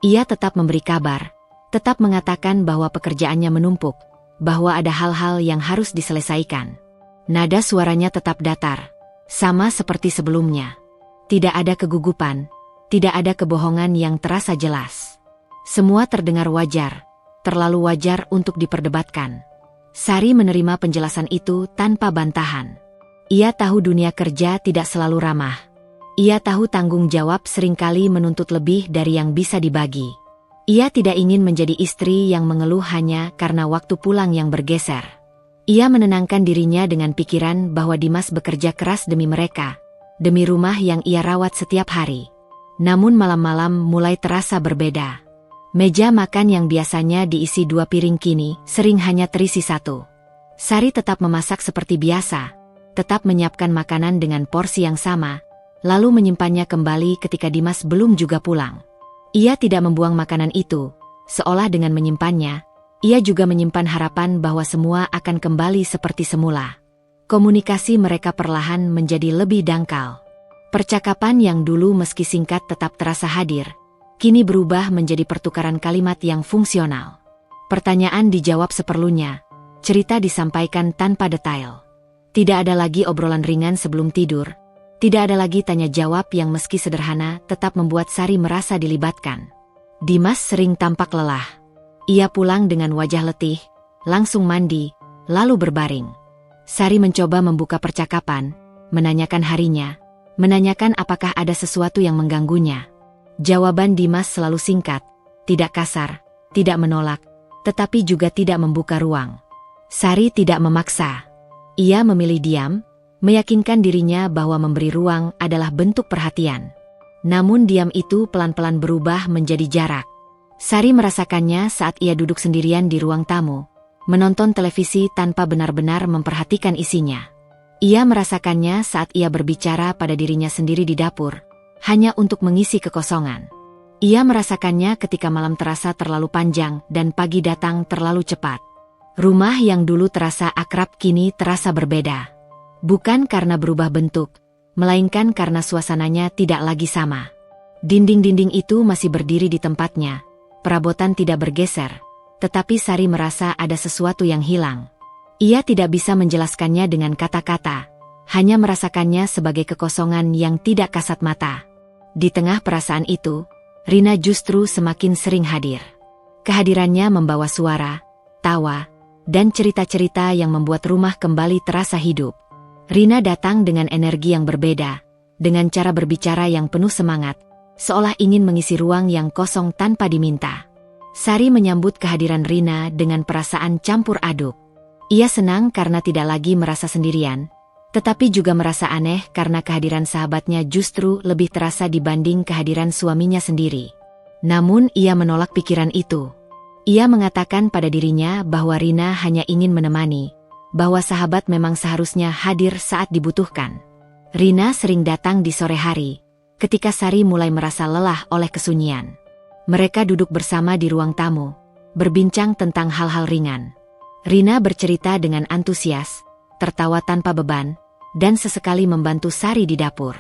Ia tetap memberi kabar, tetap mengatakan bahwa pekerjaannya menumpuk, bahwa ada hal-hal yang harus diselesaikan. Nada suaranya tetap datar, sama seperti sebelumnya. Tidak ada kegugupan, tidak ada kebohongan yang terasa jelas. Semua terdengar wajar, terlalu wajar untuk diperdebatkan. Sari menerima penjelasan itu tanpa bantahan. Ia tahu dunia kerja tidak selalu ramah. Ia tahu tanggung jawab seringkali menuntut lebih dari yang bisa dibagi. Ia tidak ingin menjadi istri yang mengeluh hanya karena waktu pulang yang bergeser. Ia menenangkan dirinya dengan pikiran bahwa Dimas bekerja keras demi mereka, demi rumah yang ia rawat setiap hari. Namun malam-malam mulai terasa berbeda. Meja makan yang biasanya diisi 2 piring kini sering hanya terisi 1. Sari tetap memasak seperti biasa, tetap menyiapkan makanan dengan porsi yang sama, lalu menyimpannya kembali ketika Dimas belum juga pulang. Ia tidak membuang makanan itu, seolah dengan menyimpannya, ia juga menyimpan harapan bahwa semua akan kembali seperti semula. Komunikasi mereka perlahan menjadi lebih dangkal. Percakapan yang dulu meski singkat tetap terasa hadir, kini berubah menjadi pertukaran kalimat yang fungsional. Pertanyaan dijawab seperlunya, cerita disampaikan tanpa detail. Tidak ada lagi obrolan ringan sebelum tidur, tidak ada lagi tanya jawab yang meski sederhana tetap membuat Sari merasa dilibatkan. Dimas sering tampak lelah. Ia pulang dengan wajah letih, langsung mandi, lalu berbaring. Sari mencoba membuka percakapan, menanyakan harinya, menanyakan apakah ada sesuatu yang mengganggunya. Jawaban Dimas selalu singkat, tidak kasar, tidak menolak, tetapi juga tidak membuka ruang. Sari tidak memaksa. Ia memilih diam, meyakinkan dirinya bahwa memberi ruang adalah bentuk perhatian. Namun diam itu pelan-pelan berubah menjadi jarak. Sari merasakannya saat ia duduk sendirian di ruang tamu, menonton televisi tanpa benar-benar memperhatikan isinya. Ia merasakannya saat ia berbicara pada dirinya sendiri di dapur, hanya untuk mengisi kekosongan. Ia merasakannya ketika malam terasa terlalu panjang dan pagi datang terlalu cepat. Rumah yang dulu terasa akrab kini terasa berbeda. Bukan karena berubah bentuk, melainkan karena suasananya tidak lagi sama. Dinding-dinding itu masih berdiri di tempatnya, perabotan tidak bergeser, tetapi Sari merasa ada sesuatu yang hilang. Ia tidak bisa menjelaskannya dengan kata-kata, hanya merasakannya sebagai kekosongan yang tidak kasat mata. Di tengah perasaan itu, Rina justru semakin sering hadir. Kehadirannya membawa suara, tawa, dan cerita-cerita yang membuat rumah kembali terasa hidup. Rina datang dengan energi yang berbeda, dengan cara berbicara yang penuh semangat, seolah ingin mengisi ruang yang kosong tanpa diminta. Sari menyambut kehadiran Rina dengan perasaan campur aduk. Ia senang karena tidak lagi merasa sendirian, tetapi juga merasa aneh karena kehadiran sahabatnya justru lebih terasa dibanding kehadiran suaminya sendiri. Namun ia menolak pikiran itu. Ia mengatakan pada dirinya bahwa Rina hanya ingin menemani, bahwa sahabat memang seharusnya hadir saat dibutuhkan. Rina sering datang di sore hari, ketika Sari mulai merasa lelah oleh kesunyian. Mereka duduk bersama di ruang tamu, berbincang tentang hal-hal ringan. Rina bercerita dengan antusias, tertawa tanpa beban, dan sesekali membantu Sari di dapur.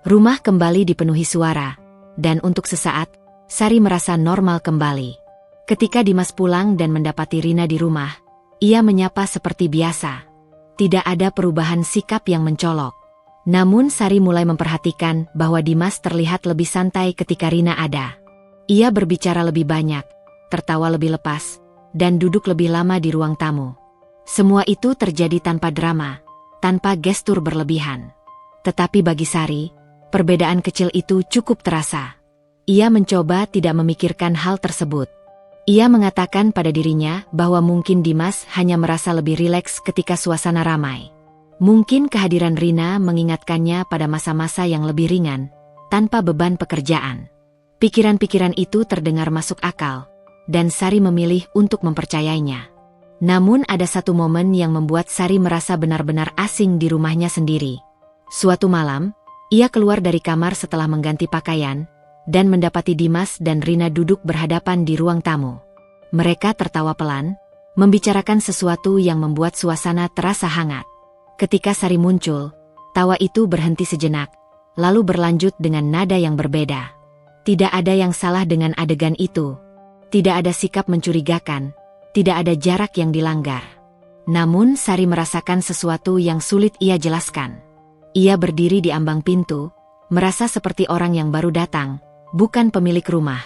Rumah kembali dipenuhi suara, dan untuk sesaat, Sari merasa normal kembali. Ketika Dimas pulang dan mendapati Rina di rumah, ia menyapa seperti biasa. Tidak ada perubahan sikap yang mencolok. Namun Sari mulai memperhatikan bahwa Dimas terlihat lebih santai ketika Rina ada. Ia berbicara lebih banyak, tertawa lebih lepas, dan duduk lebih lama di ruang tamu. Semua itu terjadi tanpa drama, tanpa gestur berlebihan. Tetapi bagi Sari, perbedaan kecil itu cukup terasa. Ia mencoba tidak memikirkan hal tersebut. Ia mengatakan pada dirinya bahwa mungkin Dimas hanya merasa lebih rileks ketika suasana ramai. Mungkin kehadiran Rina mengingatkannya pada masa-masa yang lebih ringan, tanpa beban pekerjaan. Pikiran-pikiran itu terdengar masuk akal, dan Sari memilih untuk mempercayainya. Namun ada satu momen yang membuat Sari merasa benar-benar asing di rumahnya sendiri. Suatu malam, ia keluar dari kamar setelah mengganti pakaian, dan mendapati Dimas dan Rina duduk berhadapan di ruang tamu. Mereka tertawa pelan, membicarakan sesuatu yang membuat suasana terasa hangat. Ketika Sari muncul, tawa itu berhenti sejenak, lalu berlanjut dengan nada yang berbeda. Tidak ada yang salah dengan adegan itu. Tidak ada sikap mencurigakan, tidak ada jarak yang dilanggar. Namun Sari merasakan sesuatu yang sulit ia jelaskan. Ia berdiri di ambang pintu, merasa seperti orang yang baru datang, bukan pemilik rumah.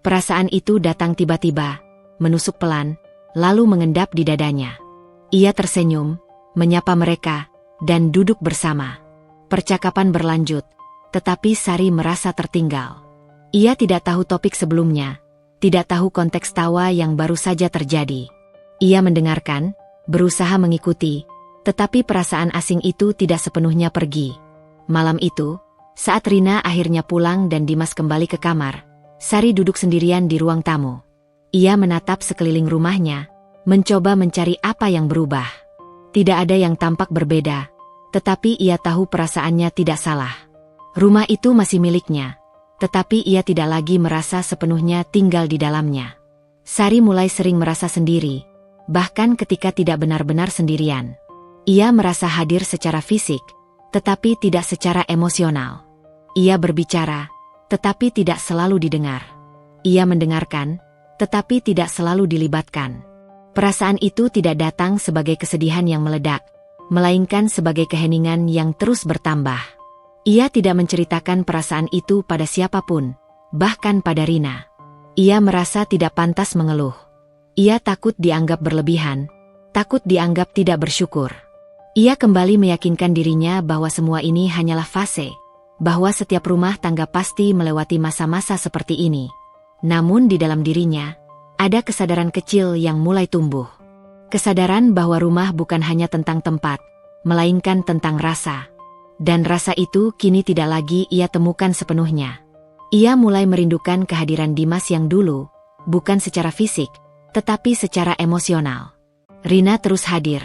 Perasaan itu datang tiba-tiba, menusuk pelan, lalu mengendap di dadanya. Ia tersenyum, menyapa mereka, dan duduk bersama. Percakapan berlanjut, tetapi Sari merasa tertinggal. Ia tidak tahu topik sebelumnya, tidak tahu konteks tawa yang baru saja terjadi. Ia mendengarkan, berusaha mengikuti, tetapi perasaan asing itu tidak sepenuhnya pergi. Malam itu, saat Rina akhirnya pulang dan Dimas kembali ke kamar, Sari duduk sendirian di ruang tamu. Ia menatap sekeliling rumahnya, mencoba mencari apa yang berubah. Tidak ada yang tampak berbeda, tetapi ia tahu perasaannya tidak salah. Rumah itu masih miliknya, tetapi ia tidak lagi merasa sepenuhnya tinggal di dalamnya. Sari mulai sering merasa sendiri, bahkan ketika tidak benar-benar sendirian. Ia merasa hadir secara fisik, tetapi tidak secara emosional. Ia berbicara, tetapi tidak selalu didengar. Ia mendengarkan, tetapi tidak selalu dilibatkan. Perasaan itu tidak datang sebagai kesedihan yang meledak, melainkan sebagai keheningan yang terus bertambah. Ia tidak menceritakan perasaan itu pada siapapun, bahkan pada Rina. Ia merasa tidak pantas mengeluh. Ia takut dianggap berlebihan, takut dianggap tidak bersyukur. Ia kembali meyakinkan dirinya bahwa semua ini hanyalah fase, bahwa setiap rumah tangga pasti melewati masa-masa seperti ini. Namun di dalam dirinya, ada kesadaran kecil yang mulai tumbuh. Kesadaran bahwa rumah bukan hanya tentang tempat, melainkan tentang rasa. Dan rasa itu kini tidak lagi ia temukan sepenuhnya. Ia mulai merindukan kehadiran Dimas yang dulu, bukan secara fisik, tetapi secara emosional. Rina terus hadir,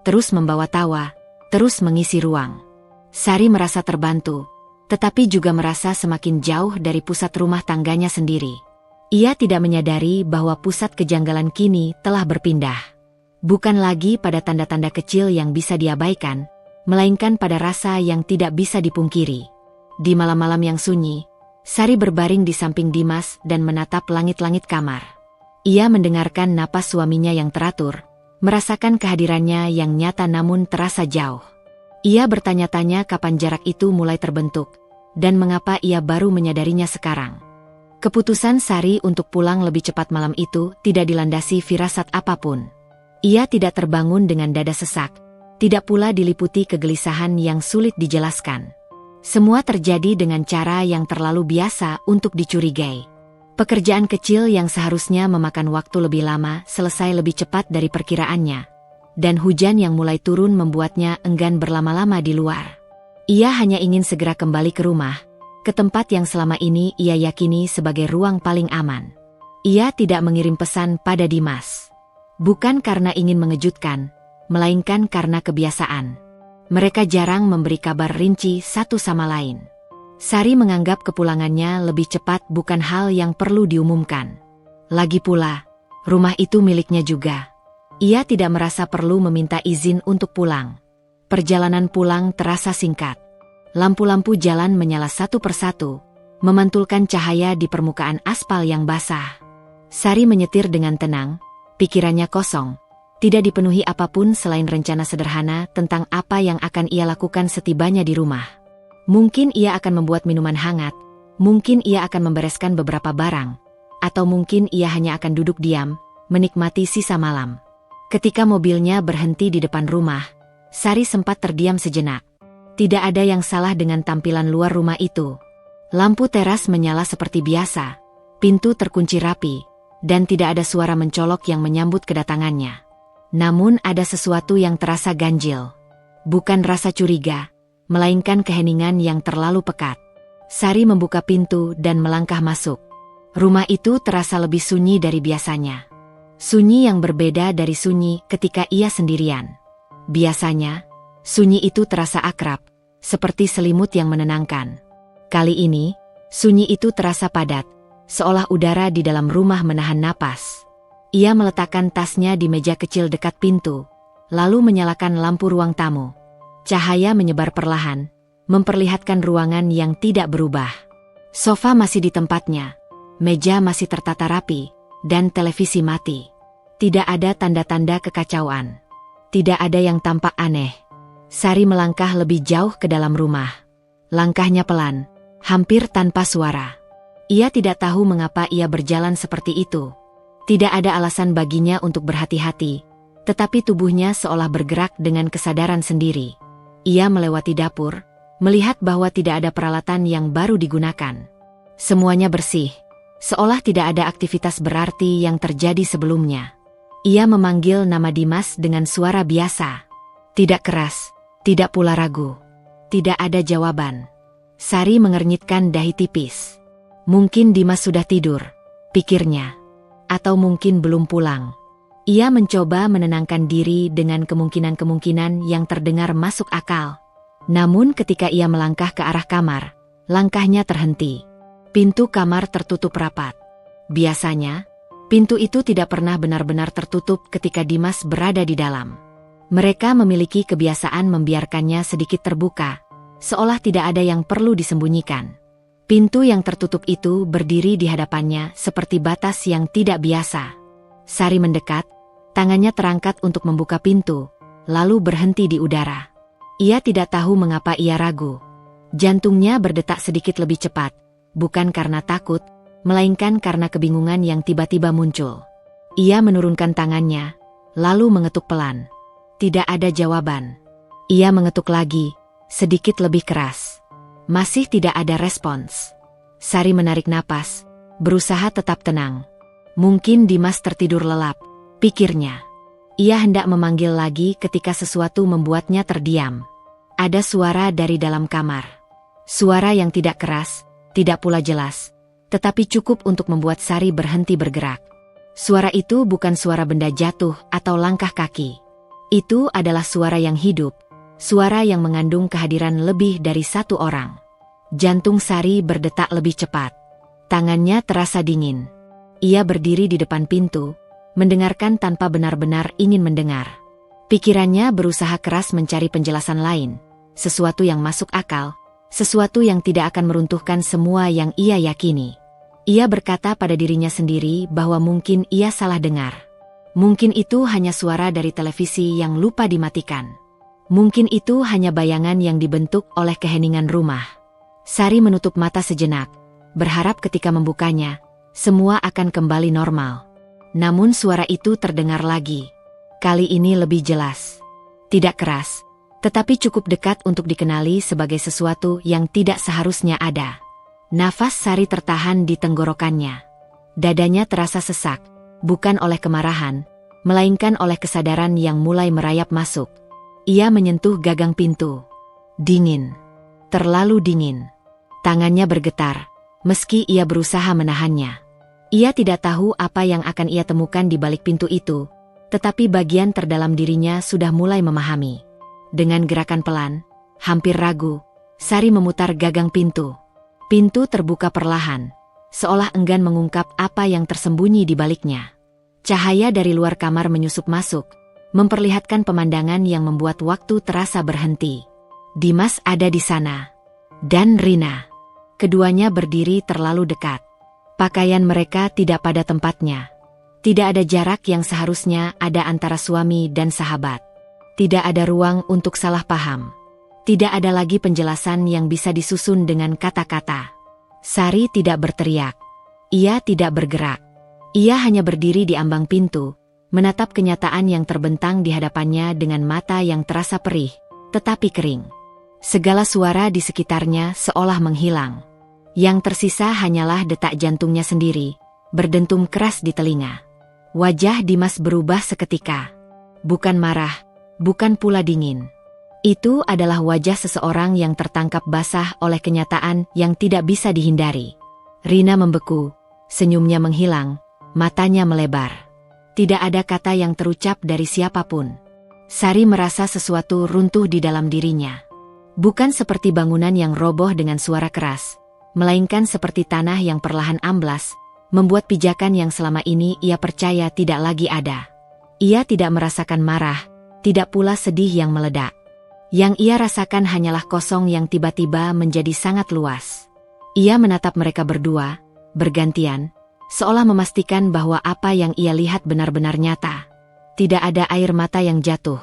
terus membawa tawa, terus mengisi ruang. Sari merasa terbantu, tetapi juga merasa semakin jauh dari pusat rumah tangganya sendiri. Ia tidak menyadari bahwa pusat kejanggalan kini telah berpindah. Bukan lagi pada tanda-tanda kecil yang bisa diabaikan, melainkan pada rasa yang tidak bisa dipungkiri. Di malam-malam yang sunyi, Sari berbaring di samping Dimas dan menatap langit-langit kamar. Ia mendengarkan napas suaminya yang teratur, merasakan kehadirannya yang nyata namun terasa jauh. Ia bertanya-tanya kapan jarak itu mulai terbentuk, dan mengapa ia baru menyadarinya sekarang. Keputusan Sari untuk pulang lebih cepat malam itu tidak dilandasi firasat apapun. Ia tidak terbangun dengan dada sesak, tidak pula diliputi kegelisahan yang sulit dijelaskan. Semua terjadi dengan cara yang terlalu biasa untuk dicurigai. Pekerjaan kecil yang seharusnya memakan waktu lebih lama selesai lebih cepat dari perkiraannya. Dan hujan yang mulai turun membuatnya enggan berlama-lama di luar. Ia hanya ingin segera kembali ke rumah, ke tempat yang selama ini ia yakini sebagai ruang paling aman. Ia tidak mengirim pesan pada Dimas. Bukan karena ingin mengejutkan, melainkan karena kebiasaan. Mereka jarang memberi kabar rinci satu sama lain. Sari menganggap kepulangannya lebih cepat bukan hal yang perlu diumumkan. Lagi pula, rumah itu miliknya juga. Ia tidak merasa perlu meminta izin untuk pulang. Perjalanan pulang terasa singkat. Lampu-lampu jalan menyala satu persatu, memantulkan cahaya di permukaan aspal yang basah. Sari menyetir dengan tenang, pikirannya kosong, tidak dipenuhi apapun selain rencana sederhana tentang apa yang akan ia lakukan setibanya di rumah. Mungkin ia akan membuat minuman hangat, mungkin ia akan membereskan beberapa barang, atau mungkin ia hanya akan duduk diam, menikmati sisa malam. Ketika mobilnya berhenti di depan rumah, Sari sempat terdiam sejenak. Tidak ada yang salah dengan tampilan luar rumah itu. Lampu teras menyala seperti biasa, pintu terkunci rapi, dan tidak ada suara mencolok yang menyambut kedatangannya. Namun ada sesuatu yang terasa ganjil. Bukan rasa curiga, melainkan keheningan yang terlalu pekat. Sari membuka pintu dan melangkah masuk. Rumah itu terasa lebih sunyi dari biasanya. Sunyi yang berbeda dari sunyi ketika ia sendirian. Biasanya, sunyi itu terasa akrab, seperti selimut yang menenangkan. Kali ini, sunyi itu terasa padat, seolah udara di dalam rumah menahan napas. Ia meletakkan tasnya di meja kecil dekat pintu, lalu menyalakan lampu ruang tamu. Cahaya menyebar perlahan, memperlihatkan ruangan yang tidak berubah. Sofa masih di tempatnya, meja masih tertata rapi, dan televisi mati. Tidak ada tanda-tanda kekacauan. Tidak ada yang tampak aneh. Sari melangkah lebih jauh ke dalam rumah. Langkahnya pelan, hampir tanpa suara. Ia tidak tahu mengapa ia berjalan seperti itu. Tidak ada alasan baginya untuk berhati-hati, tetapi tubuhnya seolah bergerak dengan kesadaran sendiri. Ia melewati dapur, melihat bahwa tidak ada peralatan yang baru digunakan. Semuanya bersih, seolah tidak ada aktivitas berarti yang terjadi sebelumnya. Ia memanggil nama Dimas dengan suara biasa. Tidak keras, tidak pula ragu. Tidak ada jawaban. Sari mengernyitkan dahi tipis. Mungkin Dimas sudah tidur, pikirnya. Atau mungkin belum pulang. Ia mencoba menenangkan diri dengan kemungkinan-kemungkinan yang terdengar masuk akal. Namun ketika ia melangkah ke arah kamar, langkahnya terhenti. Pintu kamar tertutup rapat. Biasanya, pintu itu tidak pernah benar-benar tertutup ketika Dimas berada di dalam. Mereka memiliki kebiasaan membiarkannya sedikit terbuka, seolah tidak ada yang perlu disembunyikan. Pintu yang tertutup itu berdiri di hadapannya seperti batas yang tidak biasa. Sari mendekat, tangannya terangkat untuk membuka pintu, lalu berhenti di udara. Ia tidak tahu mengapa ia ragu. Jantungnya berdetak sedikit lebih cepat, bukan karena takut, melainkan karena kebingungan yang tiba-tiba muncul. Ia menurunkan tangannya, lalu mengetuk pelan. Tidak ada jawaban. Ia mengetuk lagi, sedikit lebih keras. Masih tidak ada respons. Sari menarik napas, berusaha tetap tenang. Mungkin Dimas tertidur lelap, pikirnya. Ia hendak memanggil lagi ketika sesuatu membuatnya terdiam. Ada suara dari dalam kamar. Suara yang tidak keras, tidak pula jelas, tetapi cukup untuk membuat Sari berhenti bergerak. Suara itu bukan suara benda jatuh atau langkah kaki. Itu adalah suara yang hidup, suara yang mengandung kehadiran lebih dari satu orang. Jantung Sari berdetak lebih cepat. Tangannya terasa dingin. Ia berdiri di depan pintu, mendengarkan tanpa benar-benar ingin mendengar. Pikirannya berusaha keras mencari penjelasan lain, sesuatu yang masuk akal, sesuatu yang tidak akan meruntuhkan semua yang ia yakini. Ia berkata pada dirinya sendiri bahwa mungkin ia salah dengar. Mungkin itu hanya suara dari televisi yang lupa dimatikan. Mungkin itu hanya bayangan yang dibentuk oleh keheningan rumah. Sari menutup mata sejenak, berharap ketika membukanya, semua akan kembali normal. Namun suara itu terdengar lagi. Kali ini lebih jelas. Tidak keras, tetapi cukup dekat untuk dikenali sebagai sesuatu yang tidak seharusnya ada. Nafas Sari tertahan di tenggorokannya. Dadanya terasa sesak, bukan oleh kemarahan, melainkan oleh kesadaran yang mulai merayap masuk. Ia menyentuh gagang pintu. Dingin. Terlalu dingin. Tangannya bergetar, meski ia berusaha menahannya. Ia tidak tahu apa yang akan ia temukan di balik pintu itu, tetapi bagian terdalam dirinya sudah mulai memahami. Dengan gerakan pelan, hampir ragu, Sari memutar gagang pintu. Pintu terbuka perlahan, seolah enggan mengungkap apa yang tersembunyi di baliknya. Cahaya dari luar kamar menyusup masuk, memperlihatkan pemandangan yang membuat waktu terasa berhenti. Dimas ada di sana. Dan Rina. Keduanya berdiri terlalu dekat. Pakaian mereka tidak pada tempatnya. Tidak ada jarak yang seharusnya ada antara suami dan sahabat. Tidak ada ruang untuk salah paham. Tidak ada lagi penjelasan yang bisa disusun dengan kata-kata. Sari tidak berteriak. Ia tidak bergerak. Ia hanya berdiri di ambang pintu, menatap kenyataan yang terbentang di hadapannya dengan mata yang terasa perih, tetapi kering. Segala suara di sekitarnya seolah menghilang. Yang tersisa hanyalah detak jantungnya sendiri, berdentum keras di telinga. Wajah Dimas berubah seketika. Bukan marah, bukan pula dingin. Itu adalah wajah seseorang yang tertangkap basah oleh kenyataan yang tidak bisa dihindari. Rina membeku, senyumnya menghilang, matanya melebar. Tidak ada kata yang terucap dari siapapun. Sari merasa sesuatu runtuh di dalam dirinya. Bukan seperti bangunan yang roboh dengan suara keras, melainkan seperti tanah yang perlahan amblas, membuat pijakan yang selama ini ia percaya tidak lagi ada. Ia tidak merasakan marah, tidak pula sedih yang meledak. Yang ia rasakan hanyalah kosong yang tiba-tiba menjadi sangat luas. Ia menatap mereka berdua, bergantian, seolah memastikan bahwa apa yang ia lihat benar-benar nyata. Tidak ada air mata yang jatuh.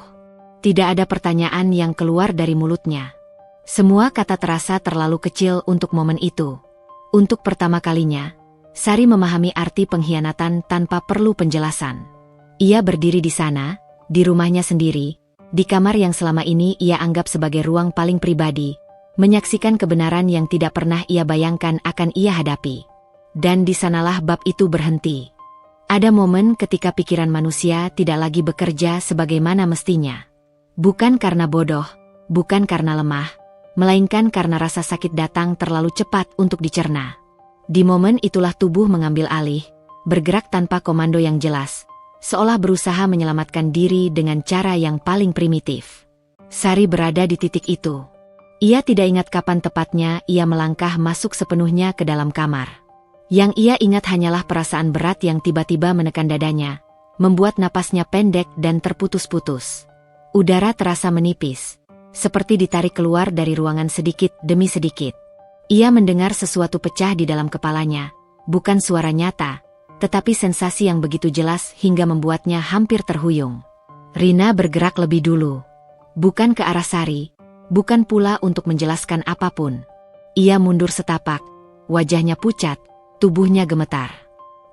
Tidak ada pertanyaan yang keluar dari mulutnya. Semua kata terasa terlalu kecil untuk momen itu. Untuk pertama kalinya, Sari memahami arti pengkhianatan tanpa perlu penjelasan. Ia berdiri di sana, di rumahnya sendiri, di kamar yang selama ini ia anggap sebagai ruang paling pribadi, menyaksikan kebenaran yang tidak pernah ia bayangkan akan ia hadapi. Dan di sanalah bab itu berhenti. Ada momen ketika pikiran manusia tidak lagi bekerja sebagaimana mestinya. Bukan karena bodoh, bukan karena lemah, melainkan karena rasa sakit datang terlalu cepat untuk dicerna. Di momen itulah tubuh mengambil alih, bergerak tanpa komando yang jelas, seolah berusaha menyelamatkan diri dengan cara yang paling primitif. Sari berada di titik itu. Ia tidak ingat kapan tepatnya ia melangkah masuk sepenuhnya ke dalam kamar. Yang ia ingat hanyalah perasaan berat yang tiba-tiba menekan dadanya, membuat napasnya pendek dan terputus-putus. Udara terasa menipis, seperti ditarik keluar dari ruangan sedikit demi sedikit. Ia mendengar sesuatu pecah di dalam kepalanya, bukan suara nyata, tetapi sensasi yang begitu jelas hingga membuatnya hampir terhuyung. Rina bergerak lebih dulu. Bukan ke arah Sari, bukan pula untuk menjelaskan apapun. Ia mundur setapak, wajahnya pucat, tubuhnya gemetar.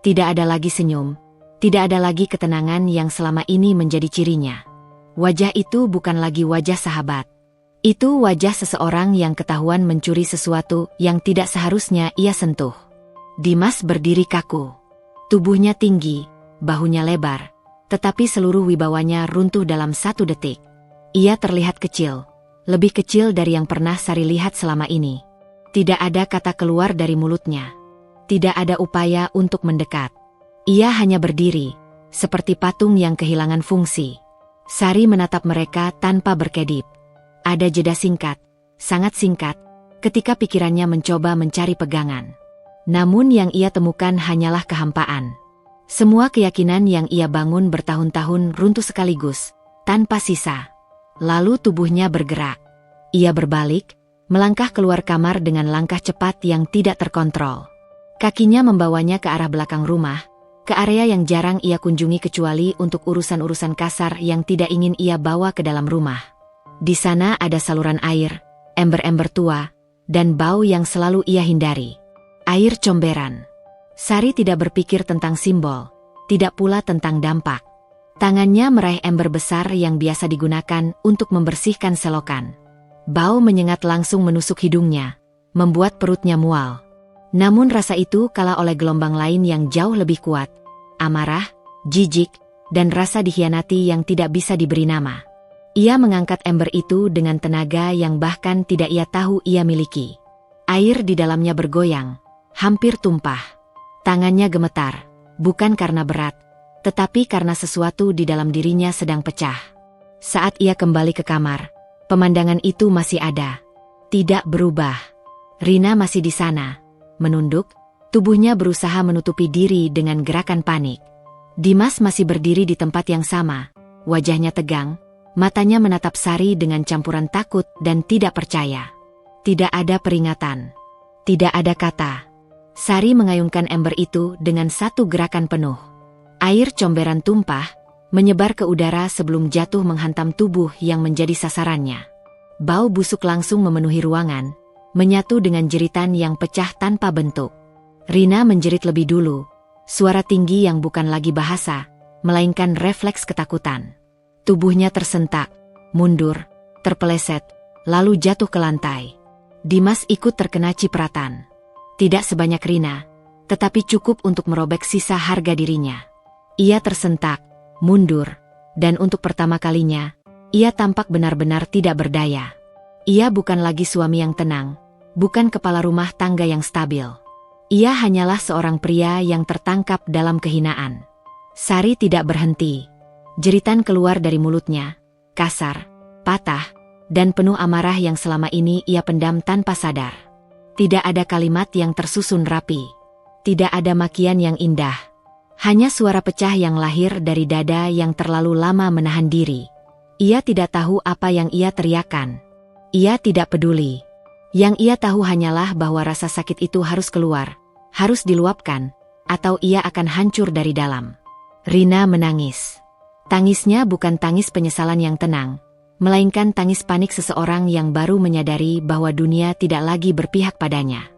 Tidak ada lagi senyum, tidak ada lagi ketenangan yang selama ini menjadi cirinya. Wajah itu bukan lagi wajah sahabat. Itu wajah seseorang yang ketahuan mencuri sesuatu yang tidak seharusnya ia sentuh. Dimas berdiri kaku. Tubuhnya tinggi, bahunya lebar, tetapi seluruh wibawanya runtuh dalam 1 detik. Ia terlihat kecil, lebih kecil dari yang pernah Sari lihat selama ini. Tidak ada kata keluar dari mulutnya. Tidak ada upaya untuk mendekat. Ia hanya berdiri, seperti patung yang kehilangan fungsi. Sari menatap mereka tanpa berkedip. Ada jeda singkat, sangat singkat, ketika pikirannya mencoba mencari pegangan. Namun yang ia temukan hanyalah kehampaan. Semua keyakinan yang ia bangun bertahun-tahun runtuh sekaligus, tanpa sisa. Lalu tubuhnya bergerak. Ia berbalik, melangkah keluar kamar dengan langkah cepat yang tidak terkontrol. Kakinya membawanya ke arah belakang rumah, ke area yang jarang ia kunjungi kecuali untuk urusan-urusan kasar yang tidak ingin ia bawa ke dalam rumah. Di sana ada saluran air, ember-ember tua, dan bau yang selalu ia hindari. Air comberan. Sari tidak berpikir tentang simbol, tidak pula tentang dampak. Tangannya meraih ember besar yang biasa digunakan untuk membersihkan selokan. Bau menyengat langsung menusuk hidungnya, membuat perutnya mual. Namun rasa itu kalah oleh gelombang lain yang jauh lebih kuat, amarah, jijik, dan rasa dikhianati yang tidak bisa diberi nama. Ia mengangkat ember itu dengan tenaga yang bahkan tidak ia tahu ia miliki. Air di dalamnya bergoyang, hampir tumpah. Tangannya gemetar, bukan karena berat, tetapi karena sesuatu di dalam dirinya sedang pecah. Saat ia kembali ke kamar, pemandangan itu masih ada. Tidak berubah. Rina masih di sana, menunduk, tubuhnya berusaha menutupi diri dengan gerakan panik. Dimas masih berdiri di tempat yang sama, wajahnya tegang. Matanya menatap Sari dengan campuran takut dan tidak percaya. Tidak ada peringatan. Tidak ada kata. Sari mengayunkan ember itu dengan 1 gerakan penuh. Air comberan tumpah, menyebar ke udara sebelum jatuh menghantam tubuh yang menjadi sasarannya. Bau busuk langsung memenuhi ruangan, menyatu dengan jeritan yang pecah tanpa bentuk. Rina menjerit lebih dulu, suara tinggi yang bukan lagi bahasa, melainkan refleks ketakutan. Tubuhnya tersentak, mundur, terpeleset, lalu jatuh ke lantai. Dimas ikut terkena cipratan. Tidak sebanyak Rina, tetapi cukup untuk merobek sisa harga dirinya. Ia tersentak, mundur, dan untuk pertama kalinya, ia tampak benar-benar tidak berdaya. Ia bukan lagi suami yang tenang, bukan kepala rumah tangga yang stabil. Ia hanyalah seorang pria yang tertangkap dalam kehinaan. Sari tidak berhenti. Jeritan keluar dari mulutnya, kasar, patah, dan penuh amarah yang selama ini ia pendam tanpa sadar. Tidak ada kalimat yang tersusun rapi. Tidak ada makian yang indah. Hanya suara pecah yang lahir dari dada yang terlalu lama menahan diri. Ia tidak tahu apa yang ia teriakan. Ia tidak peduli. Yang ia tahu hanyalah bahwa rasa sakit itu harus keluar, harus diluapkan, atau ia akan hancur dari dalam. Rina menangis. Tangisnya bukan tangis penyesalan yang tenang, melainkan tangis panik seseorang yang baru menyadari bahwa dunia tidak lagi berpihak padanya.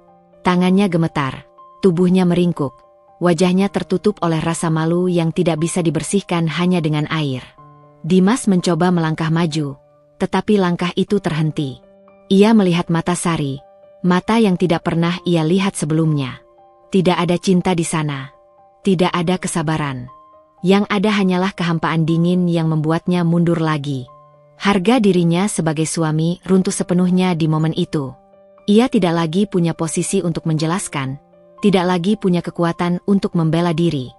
Tangannya gemetar, tubuhnya meringkuk, wajahnya tertutup oleh rasa malu yang tidak bisa dibersihkan hanya dengan air. Dimas mencoba melangkah maju, tetapi langkah itu terhenti. Ia melihat mata Sari, mata yang tidak pernah ia lihat sebelumnya. Tidak ada cinta di sana. Tidak ada kesabaran. Yang ada hanyalah kehampaan dingin yang membuatnya mundur lagi. Harga dirinya sebagai suami runtuh sepenuhnya di momen itu. Ia tidak lagi punya posisi untuk menjelaskan, tidak lagi punya kekuatan untuk membela diri.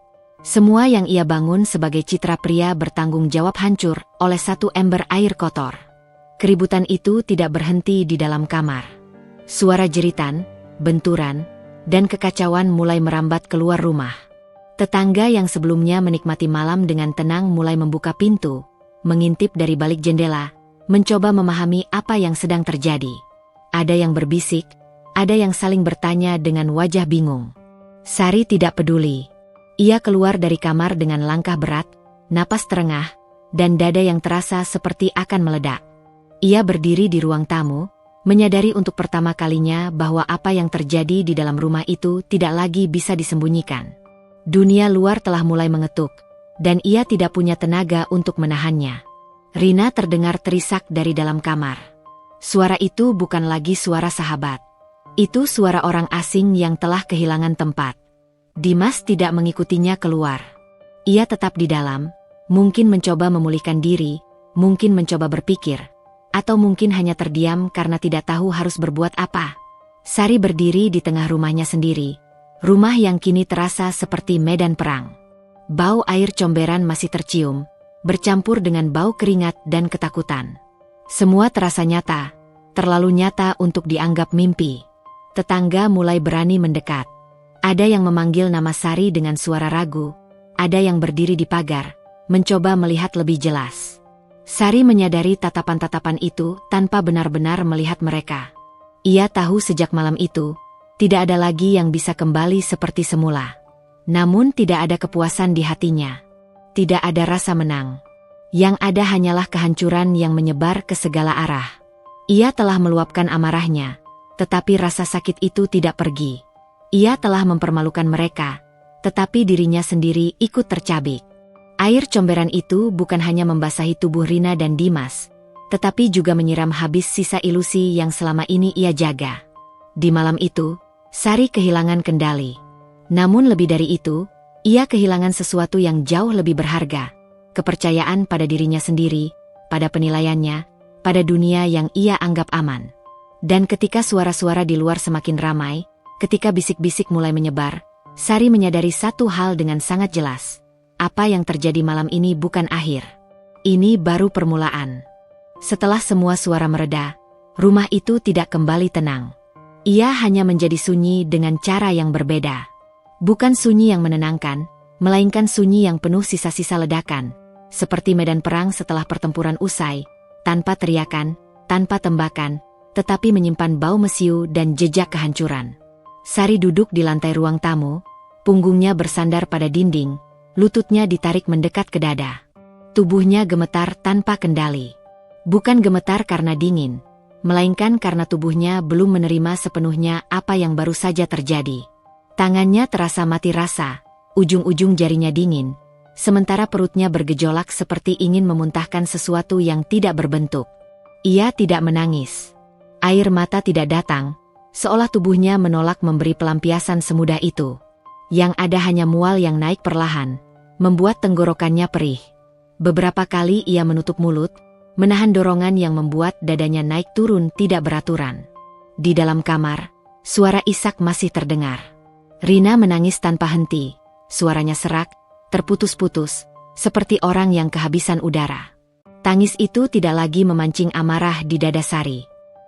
Semua yang ia bangun sebagai citra pria bertanggung jawab hancur oleh 1 ember air kotor. Keributan itu tidak berhenti di dalam kamar. Suara jeritan, benturan, dan kekacauan mulai merambat keluar rumah. Tetangga yang sebelumnya menikmati malam dengan tenang mulai membuka pintu, mengintip dari balik jendela, mencoba memahami apa yang sedang terjadi. Ada yang berbisik, ada yang saling bertanya dengan wajah bingung. Sari tidak peduli. Ia keluar dari kamar dengan langkah berat, napas terengah, dan dada yang terasa seperti akan meledak. Ia berdiri di ruang tamu, menyadari untuk pertama kalinya bahwa apa yang terjadi di dalam rumah itu tidak lagi bisa disembunyikan. Dunia luar telah mulai mengetuk, dan ia tidak punya tenaga untuk menahannya. Rina terdengar terisak dari dalam kamar. Suara itu bukan lagi suara sahabat. Itu suara orang asing yang telah kehilangan tempat. Dimas tidak mengikutinya keluar. Ia tetap di dalam, mungkin mencoba memulihkan diri, mungkin mencoba berpikir, atau mungkin hanya terdiam karena tidak tahu harus berbuat apa. Sari berdiri di tengah rumahnya sendiri, rumah yang kini terasa seperti medan perang. Bau air comberan masih tercium, bercampur dengan bau keringat dan ketakutan. Semua terasa nyata, terlalu nyata untuk dianggap mimpi. Tetangga mulai berani mendekat. Ada yang memanggil nama Sari dengan suara ragu, ada yang berdiri di pagar, mencoba melihat lebih jelas. Sari menyadari tatapan-tatapan itu tanpa benar-benar melihat mereka. Ia tahu sejak malam itu, tidak ada lagi yang bisa kembali seperti semula. Namun tidak ada kepuasan di hatinya. Tidak ada rasa menang. Yang ada hanyalah kehancuran yang menyebar ke segala arah. Ia telah meluapkan amarahnya, tetapi rasa sakit itu tidak pergi. Ia telah mempermalukan mereka, tetapi dirinya sendiri ikut tercabik. Air comberan itu bukan hanya membasahi tubuh Rina dan Dimas, tetapi juga menyiram habis sisa ilusi yang selama ini ia jaga. Di malam itu, Sari kehilangan kendali. Namun lebih dari itu, ia kehilangan sesuatu yang jauh lebih berharga. Kepercayaan pada dirinya sendiri, pada penilaiannya, pada dunia yang ia anggap aman. Dan ketika suara-suara di luar semakin ramai, ketika bisik-bisik mulai menyebar, Sari menyadari satu hal dengan sangat jelas. Apa yang terjadi malam ini bukan akhir. Ini baru permulaan. Setelah semua suara mereda, rumah itu tidak kembali tenang. Ia hanya menjadi sunyi dengan cara yang berbeda. Bukan sunyi yang menenangkan, melainkan sunyi yang penuh sisa-sisa ledakan. Seperti medan perang setelah pertempuran usai, tanpa teriakan, tanpa tembakan, tetapi menyimpan bau mesiu dan jejak kehancuran. Sari duduk di lantai ruang tamu, punggungnya bersandar pada dinding, lututnya ditarik mendekat ke dada. Tubuhnya gemetar tanpa kendali. Bukan gemetar karena dingin, melainkan karena tubuhnya belum menerima sepenuhnya apa yang baru saja terjadi. Tangannya terasa mati rasa, ujung-ujung jarinya dingin, sementara perutnya bergejolak seperti ingin memuntahkan sesuatu yang tidak berbentuk. Ia tidak menangis. Air mata tidak datang, seolah tubuhnya menolak memberi pelampiasan semudah itu. Yang ada hanya mual yang naik perlahan, membuat tenggorokannya perih. Beberapa kali ia menutup mulut, menahan dorongan yang membuat dadanya naik turun tidak beraturan. Di dalam kamar, suara isak masih terdengar. Rina menangis tanpa henti, suaranya serak, terputus-putus, seperti orang yang kehabisan udara. Tangis itu tidak lagi memancing amarah di dada Sari.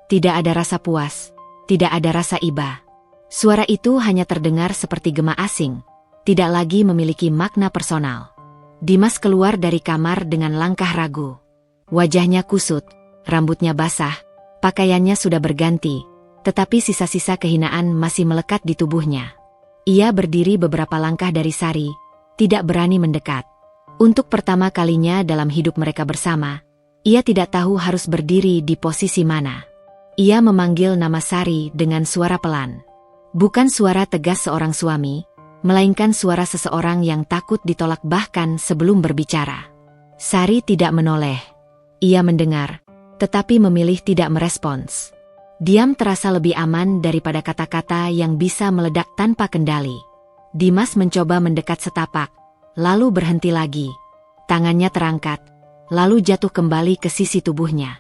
Tidak ada rasa puas, tidak ada rasa iba. Suara itu hanya terdengar seperti gema asing, tidak lagi memiliki makna personal. Dimas keluar dari kamar dengan langkah ragu. Wajahnya kusut, rambutnya basah, pakaiannya sudah berganti, tetapi sisa-sisa kehinaan masih melekat di tubuhnya. Ia berdiri beberapa langkah dari Sari, tidak berani mendekat. Untuk pertama kalinya dalam hidup mereka bersama, ia tidak tahu harus berdiri di posisi mana. Ia memanggil nama Sari dengan suara pelan. Bukan suara tegas seorang suami, melainkan suara seseorang yang takut ditolak bahkan sebelum berbicara. Sari tidak menoleh. Ia mendengar, tetapi memilih tidak merespons. Diam terasa lebih aman daripada kata-kata yang bisa meledak tanpa kendali. Dimas mencoba mendekat setapak, lalu berhenti lagi. Tangannya terangkat, lalu jatuh kembali ke sisi tubuhnya.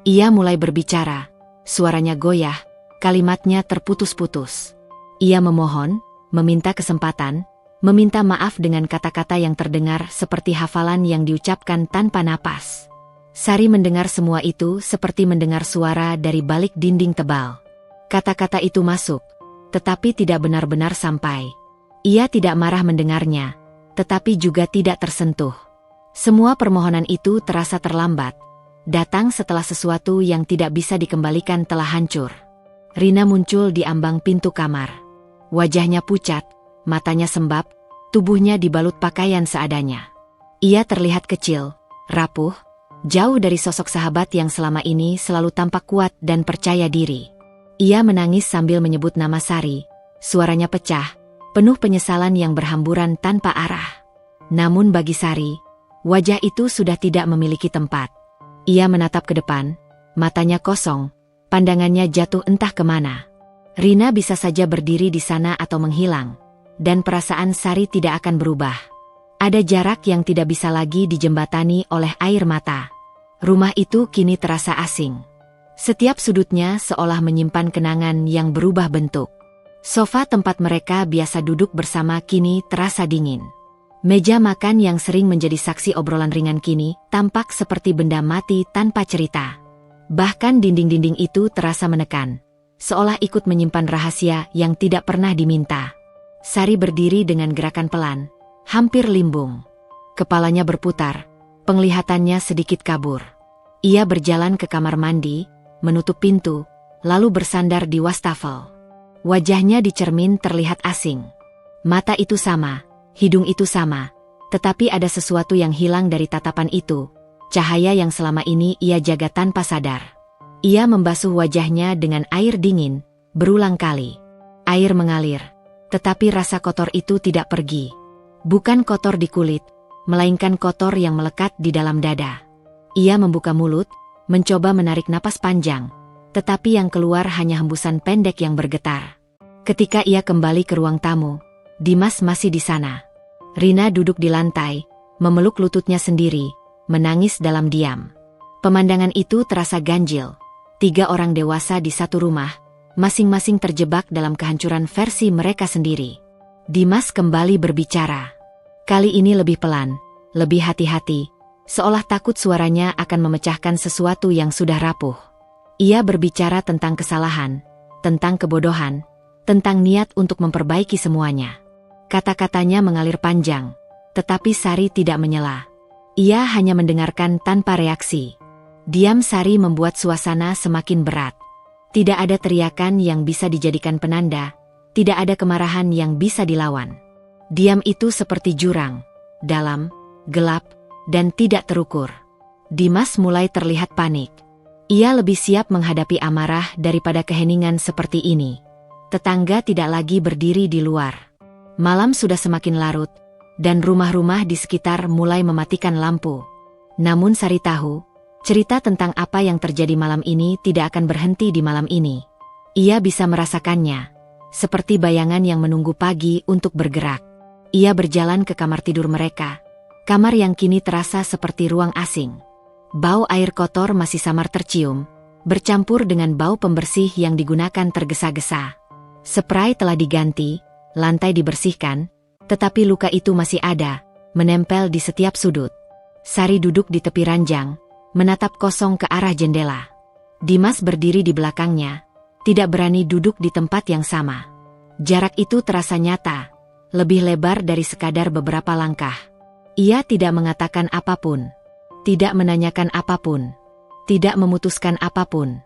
Ia mulai berbicara. Suaranya goyah, kalimatnya terputus-putus. Ia memohon, meminta kesempatan, meminta maaf dengan kata-kata yang terdengar seperti hafalan yang diucapkan tanpa napas. Sari mendengar semua itu seperti mendengar suara dari balik dinding tebal. Kata-kata itu masuk, tetapi tidak benar-benar sampai. Ia tidak marah mendengarnya, tetapi juga tidak tersentuh. Semua permohonan itu terasa terlambat. Datang setelah sesuatu yang tidak bisa dikembalikan telah hancur. Rina muncul di ambang pintu kamar. Wajahnya pucat, matanya sembab, tubuhnya dibalut pakaian seadanya. Ia terlihat kecil, rapuh, jauh dari sosok sahabat yang selama ini selalu tampak kuat dan percaya diri. Ia menangis sambil menyebut nama Sari. Suaranya pecah, penuh penyesalan yang berhamburan tanpa arah. Namun bagi Sari, wajah itu sudah tidak memiliki tempat. Ia menatap ke depan, matanya kosong, pandangannya jatuh entah kemana. Rina bisa saja berdiri di sana atau menghilang, dan perasaan Sari tidak akan berubah. Ada jarak yang tidak bisa lagi dijembatani oleh air mata. Rumah itu kini terasa asing. Setiap sudutnya seolah menyimpan kenangan yang berubah bentuk. Sofa tempat mereka biasa duduk bersama kini terasa dingin. Meja makan yang sering menjadi saksi obrolan ringan kini tampak seperti benda mati tanpa cerita. Bahkan dinding-dinding itu terasa menekan, seolah ikut menyimpan rahasia yang tidak pernah diminta. Sari berdiri dengan gerakan pelan, hampir limbung. Kepalanya berputar, penglihatannya sedikit kabur. Ia berjalan ke kamar mandi, menutup pintu, lalu bersandar di wastafel. Wajahnya di cermin terlihat asing. Mata itu sama, hidung itu sama, tetapi ada sesuatu yang hilang dari tatapan itu. Cahaya yang selama ini ia jaga tanpa sadar. Ia membasuh wajahnya dengan air dingin, berulang kali. Air mengalir, tetapi rasa kotor itu tidak pergi. Bukan kotor di kulit, melainkan kotor yang melekat di dalam dada. Ia membuka mulut, mencoba menarik napas panjang, tetapi yang keluar hanya hembusan pendek yang bergetar. Ketika ia kembali ke ruang tamu, Dimas masih di sana. Rina duduk di lantai, memeluk lututnya sendiri, menangis dalam diam. Pemandangan itu terasa ganjil. 3 orang dewasa di satu rumah, masing-masing terjebak dalam kehancuran versi mereka sendiri. Dimas kembali berbicara. Kali ini lebih pelan, lebih hati-hati, seolah takut suaranya akan memecahkan sesuatu yang sudah rapuh. Ia berbicara tentang kesalahan, tentang kebodohan, tentang niat untuk memperbaiki semuanya. Kata-katanya mengalir panjang, tetapi Sari tidak menyela. Ia hanya mendengarkan tanpa reaksi. Diam Sari membuat suasana semakin berat. Tidak ada teriakan yang bisa dijadikan penanda, tidak ada kemarahan yang bisa dilawan. Diam itu seperti jurang, dalam, gelap, dan tidak terukur. Dimas mulai terlihat panik. Ia lebih siap menghadapi amarah daripada keheningan seperti ini. Tetangga tidak lagi berdiri di luar. Malam sudah semakin larut, dan rumah-rumah di sekitar mulai mematikan lampu. Namun Sari tahu, cerita tentang apa yang terjadi malam ini tidak akan berhenti di malam ini. Ia bisa merasakannya, seperti bayangan yang menunggu pagi untuk bergerak. Ia berjalan ke kamar tidur mereka, kamar yang kini terasa seperti ruang asing. Bau air kotor masih samar tercium, bercampur dengan bau pembersih yang digunakan tergesa-gesa. Spray telah diganti, lantai dibersihkan, tetapi luka itu masih ada, menempel di setiap sudut. Sari duduk di tepi ranjang, menatap kosong ke arah jendela. Dimas berdiri di belakangnya, tidak berani duduk di tempat yang sama. Jarak itu terasa nyata, lebih lebar dari sekadar beberapa langkah. Ia tidak mengatakan apapun, tidak menanyakan apapun, tidak memutuskan apapun.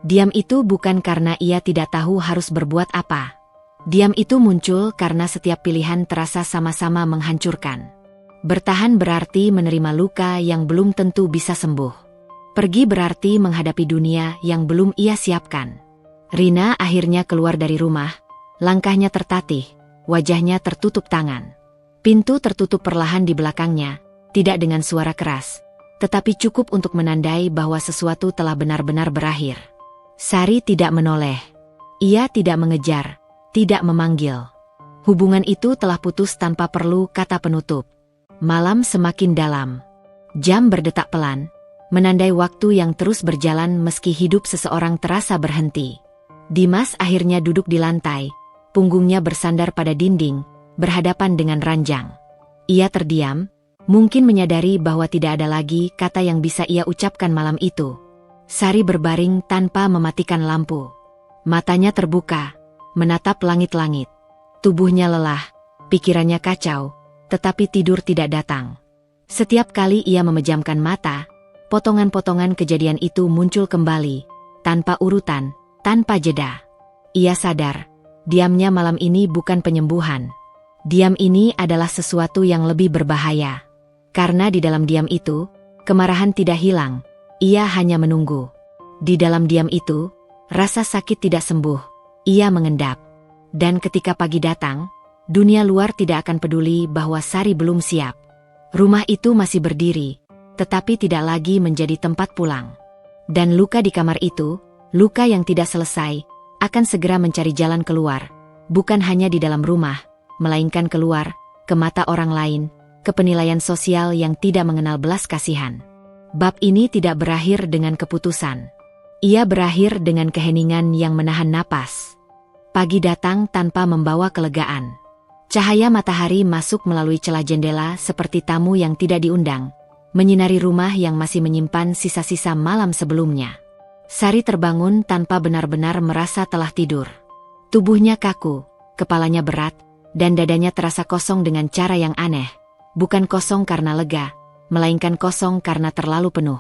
Diam itu bukan karena ia tidak tahu harus berbuat apa. Diam itu muncul karena setiap pilihan terasa sama-sama menghancurkan. Bertahan berarti menerima luka yang belum tentu bisa sembuh. Pergi berarti menghadapi dunia yang belum ia siapkan. Rina akhirnya keluar dari rumah, langkahnya tertatih, wajahnya tertutup tangan. Pintu tertutup perlahan di belakangnya, tidak dengan suara keras, tetapi cukup untuk menandai bahwa sesuatu telah benar-benar berakhir. Sari tidak menoleh. Ia tidak mengejar, tidak memanggil. Hubungan itu telah putus tanpa perlu kata penutup. Malam semakin dalam. Jam berdetak pelan, menandai waktu yang terus berjalan meski hidup seseorang terasa berhenti. Dimas akhirnya duduk di lantai, punggungnya bersandar pada dinding, berhadapan dengan ranjang. Ia terdiam, mungkin menyadari bahwa tidak ada lagi kata yang bisa ia ucapkan malam itu. Sari berbaring tanpa mematikan lampu. Matanya terbuka, menatap langit-langit. Tubuhnya lelah, pikirannya kacau, tetapi tidur tidak datang. Setiap kali ia memejamkan mata, potongan-potongan kejadian itu muncul kembali, tanpa urutan, tanpa jeda. ia sadar, diamnya malam ini bukan penyembuhan. Diam ini adalah sesuatu yang lebih berbahaya. Karena di dalam diam itu, kemarahan tidak hilang, ia hanya menunggu. Di dalam diam itu, rasa sakit tidak sembuh, ia mengendap. Dan ketika pagi datang, dunia luar tidak akan peduli bahwa Sari belum siap. Rumah itu masih berdiri, tetapi tidak lagi menjadi tempat pulang. Dan luka di kamar itu, luka yang tidak selesai, akan segera mencari jalan keluar, bukan hanya di dalam rumah, melainkan keluar, ke mata orang lain, ke penilaian sosial yang tidak mengenal belas kasihan. Bab ini tidak berakhir dengan keputusan. Ia berakhir dengan keheningan yang menahan napas. Pagi datang tanpa membawa kelegaan. Cahaya matahari masuk melalui celah jendela seperti tamu yang tidak diundang, menyinari rumah yang masih menyimpan sisa-sisa malam sebelumnya. Sari terbangun tanpa benar-benar merasa telah tidur. Tubuhnya kaku, kepalanya berat, dan dadanya terasa kosong dengan cara yang aneh. Bukan kosong karena lega, melainkan kosong karena terlalu penuh.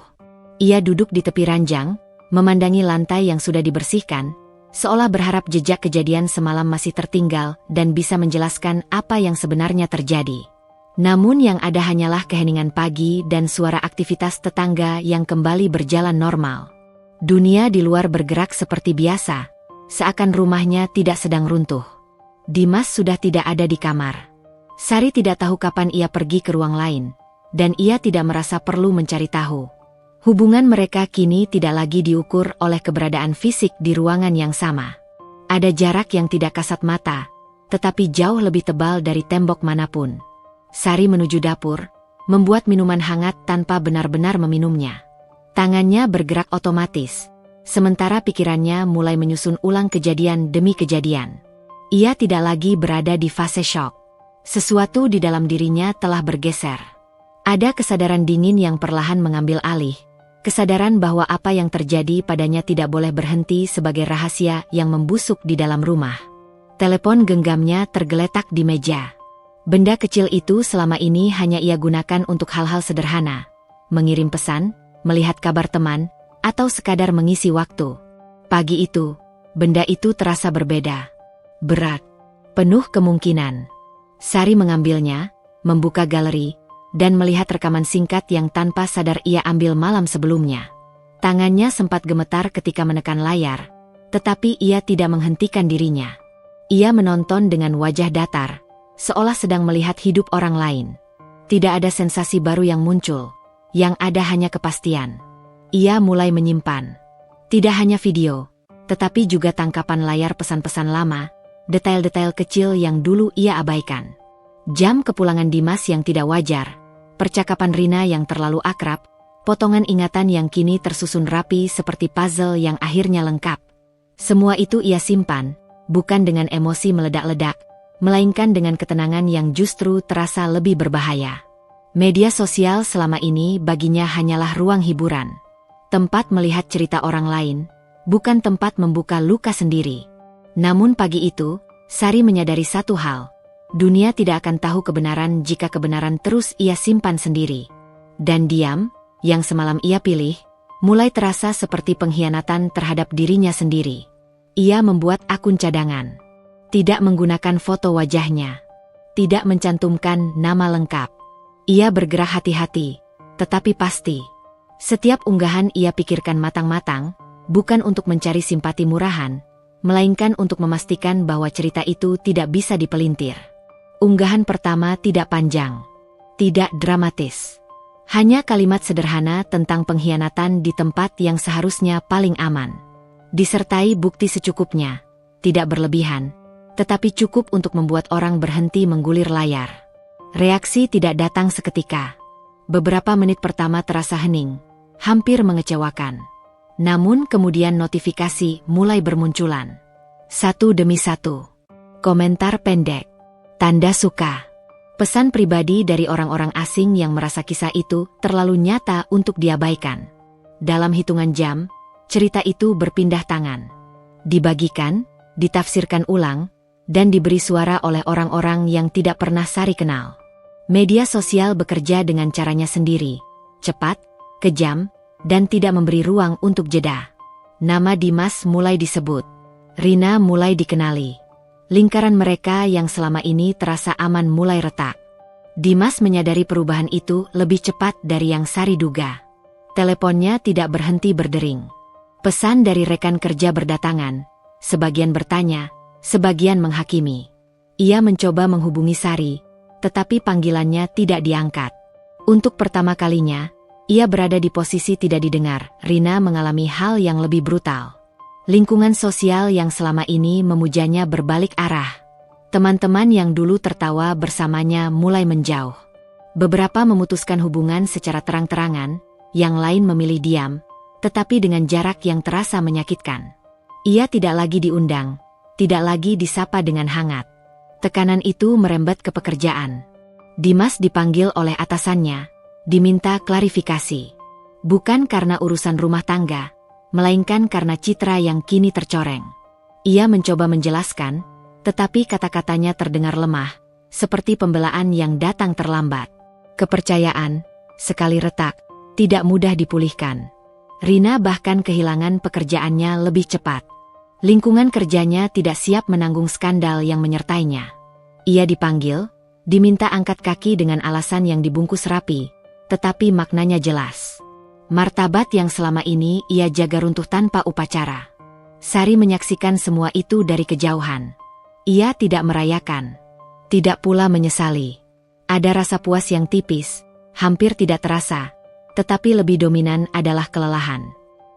Ia duduk di tepi ranjang, memandangi lantai yang sudah dibersihkan, seolah berharap jejak kejadian semalam masih tertinggal dan bisa menjelaskan apa yang sebenarnya terjadi. Namun yang ada hanyalah keheningan pagi dan suara aktivitas tetangga yang kembali berjalan normal. Dunia di luar bergerak seperti biasa, seakan rumahnya tidak sedang runtuh. Dimas sudah tidak ada di kamar. Sari tidak tahu kapan ia pergi ke ruang lain, dan ia tidak merasa perlu mencari tahu. Hubungan mereka kini tidak lagi diukur oleh keberadaan fisik di ruangan yang sama. Ada jarak yang tidak kasat mata, tetapi jauh lebih tebal dari tembok manapun. Sari menuju dapur, membuat minuman hangat tanpa benar-benar meminumnya. Tangannya bergerak otomatis, sementara pikirannya mulai menyusun ulang kejadian demi kejadian. Ia tidak lagi berada di fase shock. Sesuatu di dalam dirinya telah bergeser. Ada kesadaran dingin yang perlahan mengambil alih, kesadaran bahwa apa yang terjadi padanya tidak boleh berhenti sebagai rahasia yang membusuk di dalam rumah. Telepon genggamnya tergeletak di meja. Benda kecil itu selama ini hanya ia gunakan untuk hal-hal sederhana. Mengirim pesan, melihat kabar teman, atau sekadar mengisi waktu. Pagi itu, benda itu terasa berbeda. Berat. Penuh kemungkinan. Sari mengambilnya, membuka galeri, dan melihat rekaman singkat yang tanpa sadar ia ambil malam sebelumnya. Tangannya sempat gemetar ketika menekan layar, tetapi ia tidak menghentikan dirinya. Ia menonton dengan wajah datar, seolah sedang melihat hidup orang lain. Tidak ada sensasi baru yang muncul, yang ada hanya kepastian. Ia mulai menyimpan. Tidak hanya video, tetapi juga tangkapan layar pesan-pesan lama, detail-detail kecil yang dulu ia abaikan. Jam kepulangan Dimas yang tidak wajar, percakapan Rina yang terlalu akrab, potongan ingatan yang kini tersusun rapi seperti puzzle yang akhirnya lengkap. Semua itu ia simpan, bukan dengan emosi meledak-ledak, melainkan dengan ketenangan yang justru terasa lebih berbahaya. Media sosial selama ini baginya hanyalah ruang hiburan. Tempat melihat cerita orang lain, bukan tempat membuka luka sendiri. Namun pagi itu, Sari menyadari satu hal. Dunia tidak akan tahu kebenaran jika kebenaran terus ia simpan sendiri. Dan diam, yang semalam ia pilih, mulai terasa seperti pengkhianatan terhadap dirinya sendiri. Ia membuat akun cadangan. Tidak menggunakan foto wajahnya. Tidak mencantumkan nama lengkap. Ia bergerak hati-hati, tetapi pasti. Setiap unggahan ia pikirkan matang-matang, bukan untuk mencari simpati murahan, melainkan untuk memastikan bahwa cerita itu tidak bisa dipelintir. Unggahan pertama tidak panjang, tidak dramatis. Hanya kalimat sederhana tentang pengkhianatan di tempat yang seharusnya paling aman. Disertai bukti secukupnya, tidak berlebihan, tetapi cukup untuk membuat orang berhenti menggulir layar. Reaksi tidak datang seketika. Beberapa menit pertama terasa hening, hampir mengecewakan. Namun kemudian notifikasi mulai bermunculan. Satu demi satu. Komentar pendek. Tanda suka. Pesan pribadi dari orang-orang asing yang merasa kisah itu terlalu nyata untuk diabaikan. Dalam hitungan jam, cerita itu berpindah tangan. Dibagikan, ditafsirkan ulang, dan diberi suara oleh orang-orang yang tidak pernah Sari kenal. Media sosial bekerja dengan caranya sendiri, cepat, kejam, dan tidak memberi ruang untuk jeda. Nama Dimas mulai disebut. Rina mulai dikenali. Lingkaran mereka yang selama ini terasa aman mulai retak. Dimas menyadari perubahan itu lebih cepat dari yang Sari duga. Teleponnya tidak berhenti berdering. Pesan dari rekan kerja berdatangan, sebagian bertanya, sebagian menghakimi. Ia mencoba menghubungi Sari, tetapi panggilannya tidak diangkat. Untuk pertama kalinya, ia berada di posisi tidak didengar. Rina mengalami hal yang lebih brutal. Lingkungan sosial yang selama ini memujanya berbalik arah. Teman-teman yang dulu tertawa bersamanya mulai menjauh. Beberapa memutuskan hubungan secara terang-terangan, yang lain memilih diam, tetapi dengan jarak yang terasa menyakitkan. Ia tidak lagi diundang, tidak lagi disapa dengan hangat. Tekanan itu merembet ke pekerjaan. Dimas dipanggil oleh atasannya, diminta klarifikasi. Bukan karena urusan rumah tangga, melainkan karena citra yang kini tercoreng. Ia mencoba menjelaskan, tetapi kata-katanya terdengar lemah, seperti pembelaan yang datang terlambat. Kepercayaan, sekali retak, tidak mudah dipulihkan. Rina bahkan kehilangan pekerjaannya lebih cepat. Lingkungan kerjanya tidak siap menanggung skandal yang menyertainya. Ia dipanggil, diminta angkat kaki dengan alasan yang dibungkus rapi, tetapi maknanya jelas. Martabat yang selama ini ia jaga runtuh tanpa upacara. Sari menyaksikan semua itu dari kejauhan. Ia tidak merayakan, tidak pula menyesali. Ada rasa puas yang tipis, hampir tidak terasa, tetapi lebih dominan adalah kelelahan.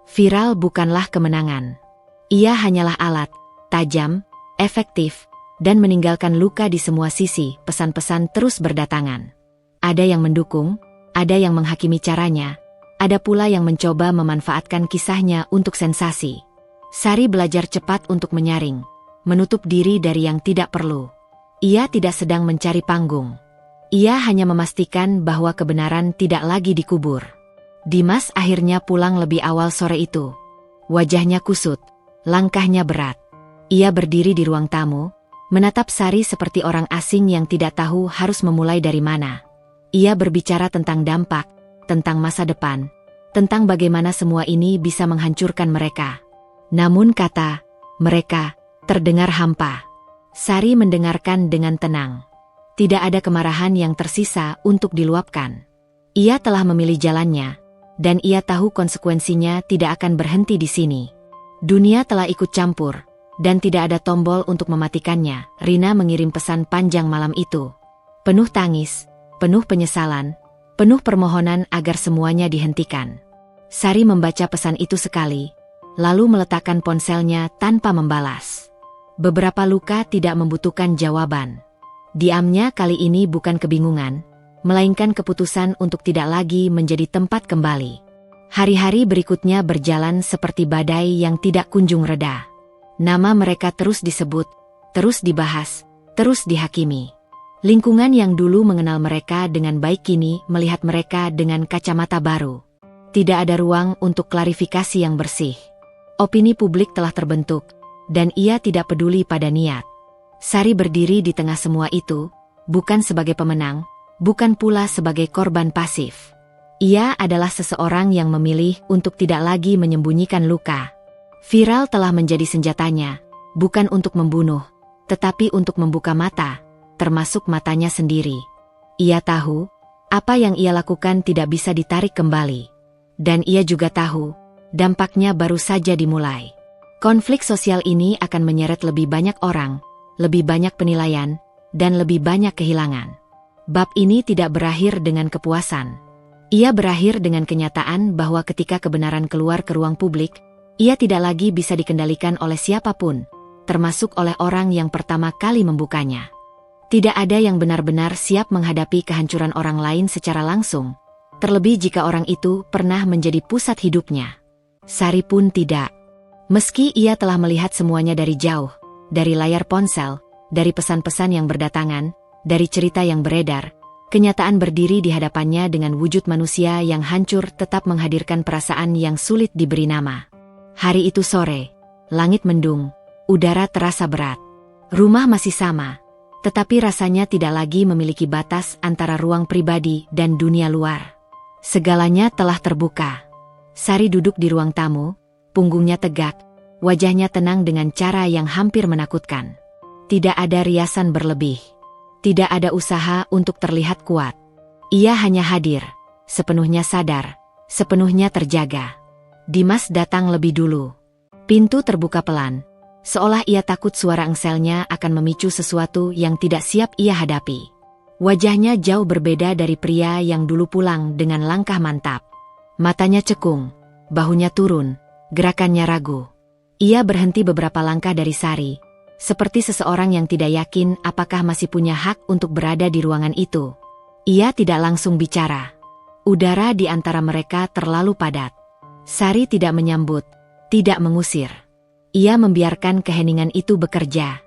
Viral bukanlah kemenangan. Ia hanyalah alat, tajam, efektif, dan meninggalkan luka di semua sisi. Pesan-pesan terus berdatangan. Ada yang mendukung, ada yang menghakimi caranya, ada pula yang mencoba memanfaatkan kisahnya untuk sensasi. Sari belajar cepat untuk menyaring, menutup diri dari yang tidak perlu. Ia tidak sedang mencari panggung. Ia hanya memastikan bahwa kebenaran tidak lagi dikubur. Dimas akhirnya pulang lebih awal sore itu. Wajahnya kusut, langkahnya berat. Ia berdiri di ruang tamu, menatap Sari seperti orang asing yang tidak tahu harus memulai dari mana. Ia berbicara tentang dampak, tentang masa depan, tentang bagaimana semua ini bisa menghancurkan mereka. Namun kata mereka terdengar hampa. Sari mendengarkan dengan tenang. Tidak ada kemarahan yang tersisa untuk diluapkan. Ia telah memilih jalannya, dan ia tahu konsekuensinya tidak akan berhenti di sini. Dunia telah ikut campur, dan tidak ada tombol untuk mematikannya. Rina mengirim pesan panjang malam itu. Penuh tangis, penuh penyesalan, penuh permohonan agar semuanya dihentikan. Sari membaca pesan itu sekali, lalu meletakkan ponselnya tanpa membalas. Beberapa luka tidak membutuhkan jawaban. Diamnya kali ini bukan kebingungan, melainkan keputusan untuk tidak lagi menjadi tempat kembali. Hari-hari berikutnya berjalan seperti badai yang tidak kunjung reda. Nama mereka terus disebut, terus dibahas, terus dihakimi. Lingkungan yang dulu mengenal mereka dengan baik kini melihat mereka dengan kacamata baru. Tidak ada ruang untuk klarifikasi yang bersih. Opini publik telah terbentuk, dan ia tidak peduli pada niat. Sari berdiri di tengah semua itu, bukan sebagai pemenang, bukan pula sebagai korban pasif. Ia adalah seseorang yang memilih untuk tidak lagi menyembunyikan luka. Viral telah menjadi senjatanya, bukan untuk membunuh, tetapi untuk membuka mata, termasuk matanya sendiri. Ia tahu, apa yang ia lakukan tidak bisa ditarik kembali. Dan ia juga tahu, dampaknya baru saja dimulai. Konflik sosial ini akan menyeret lebih banyak orang, lebih banyak penilaian, dan lebih banyak kehilangan. Bab ini tidak berakhir dengan kepuasan. Ia berakhir dengan kenyataan bahwa ketika kebenaran keluar ke ruang publik, ia tidak lagi bisa dikendalikan oleh siapapun, termasuk oleh orang yang pertama kali membukanya. Tidak ada yang benar-benar siap menghadapi kehancuran orang lain secara langsung, terlebih jika orang itu pernah menjadi pusat hidupnya. Sari pun tidak. Meski ia telah melihat semuanya dari jauh, dari layar ponsel, dari pesan-pesan yang berdatangan, dari cerita yang beredar, kenyataan berdiri di hadapannya dengan wujud manusia yang hancur tetap menghadirkan perasaan yang sulit diberi nama. Hari itu sore, langit mendung, udara terasa berat. Rumah masih sama, tetapi rasanya tidak lagi memiliki batas antara ruang pribadi dan dunia luar. Segalanya telah terbuka. Sari duduk di ruang tamu, punggungnya tegak, wajahnya tenang dengan cara yang hampir menakutkan. Tidak ada riasan berlebih. Tidak ada usaha untuk terlihat kuat. Ia hanya hadir, sepenuhnya sadar, sepenuhnya terjaga. Dimas datang lebih dulu. Pintu terbuka pelan, seolah ia takut suara engselnya akan memicu sesuatu yang tidak siap ia hadapi. Wajahnya jauh berbeda dari pria yang dulu pulang dengan langkah mantap. Matanya cekung, bahunya turun, gerakannya ragu. Ia berhenti beberapa langkah dari Sari, seperti seseorang yang tidak yakin apakah masih punya hak untuk berada di ruangan itu. Ia tidak langsung bicara. Udara di antara mereka terlalu padat. Sari tidak menyambut, tidak mengusir. Ia membiarkan keheningan itu bekerja.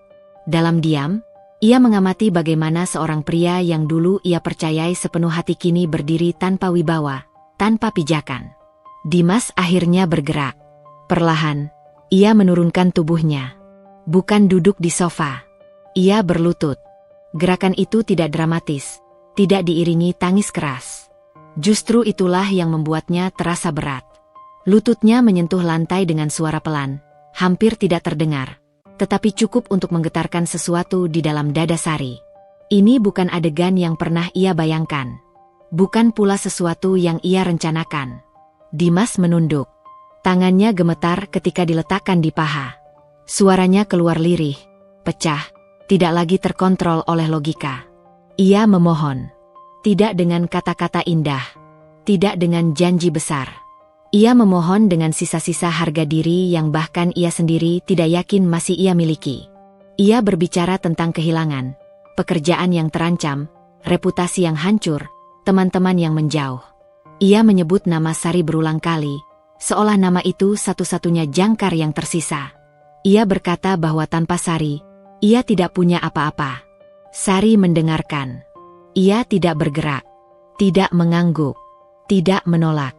Dalam diam, ia mengamati bagaimana seorang pria yang dulu ia percayai sepenuh hati kini berdiri tanpa wibawa, tanpa pijakan. Dimas akhirnya bergerak. Perlahan, ia menurunkan tubuhnya. Bukan duduk di sofa. Ia berlutut. Gerakan itu tidak dramatis, tidak diiringi tangis keras. Justru itulah yang membuatnya terasa berat. Lututnya menyentuh lantai dengan suara pelan, hampir tidak terdengar, tetapi cukup untuk menggetarkan sesuatu di dalam dada Sari. Ini bukan adegan yang pernah ia bayangkan. Bukan pula sesuatu yang ia rencanakan. Dimas menunduk. Tangannya gemetar ketika diletakkan di paha. Suaranya keluar lirih, pecah, tidak lagi terkontrol oleh logika. Ia memohon. Tidak dengan kata-kata indah. Tidak dengan janji besar. Ia memohon dengan sisa-sisa harga diri yang bahkan ia sendiri tidak yakin masih ia miliki. Ia berbicara tentang kehilangan, pekerjaan yang terancam, reputasi yang hancur, teman-teman yang menjauh. Ia menyebut nama Sari berulang kali, seolah nama itu satu-satunya jangkar yang tersisa. Ia berkata bahwa tanpa Sari, ia tidak punya apa-apa. Sari mendengarkan. Ia tidak bergerak, tidak mengangguk, tidak menolak.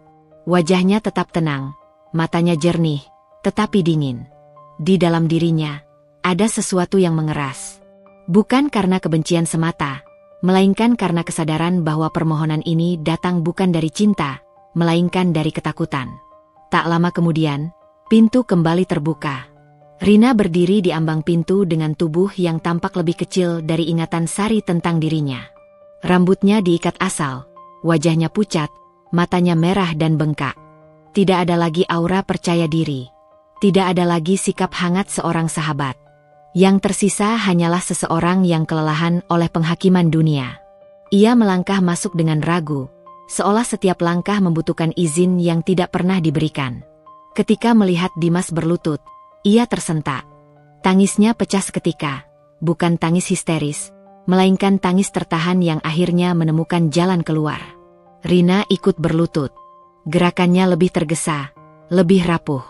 Wajahnya tetap tenang, matanya jernih, tetapi dingin. Di dalam dirinya, ada sesuatu yang mengeras. Bukan karena kebencian semata, melainkan karena kesadaran bahwa permohonan ini datang bukan dari cinta, melainkan dari ketakutan. Tak lama kemudian, pintu kembali terbuka. Rina berdiri di ambang pintu dengan tubuh yang tampak lebih kecil dari ingatan Sari tentang dirinya. Rambutnya diikat asal, wajahnya pucat, matanya merah dan bengkak. Tidak ada lagi aura percaya diri. Tidak ada lagi sikap hangat seorang sahabat. Yang tersisa hanyalah seseorang yang kelelahan oleh penghakiman dunia. Ia melangkah masuk dengan ragu, seolah setiap langkah membutuhkan izin yang tidak pernah diberikan. Ketika melihat Dimas berlutut, ia tersentak. Tangisnya pecah seketika, bukan tangis histeris, melainkan tangis tertahan yang akhirnya menemukan jalan keluar. Rina ikut berlutut. Gerakannya lebih tergesa, lebih rapuh.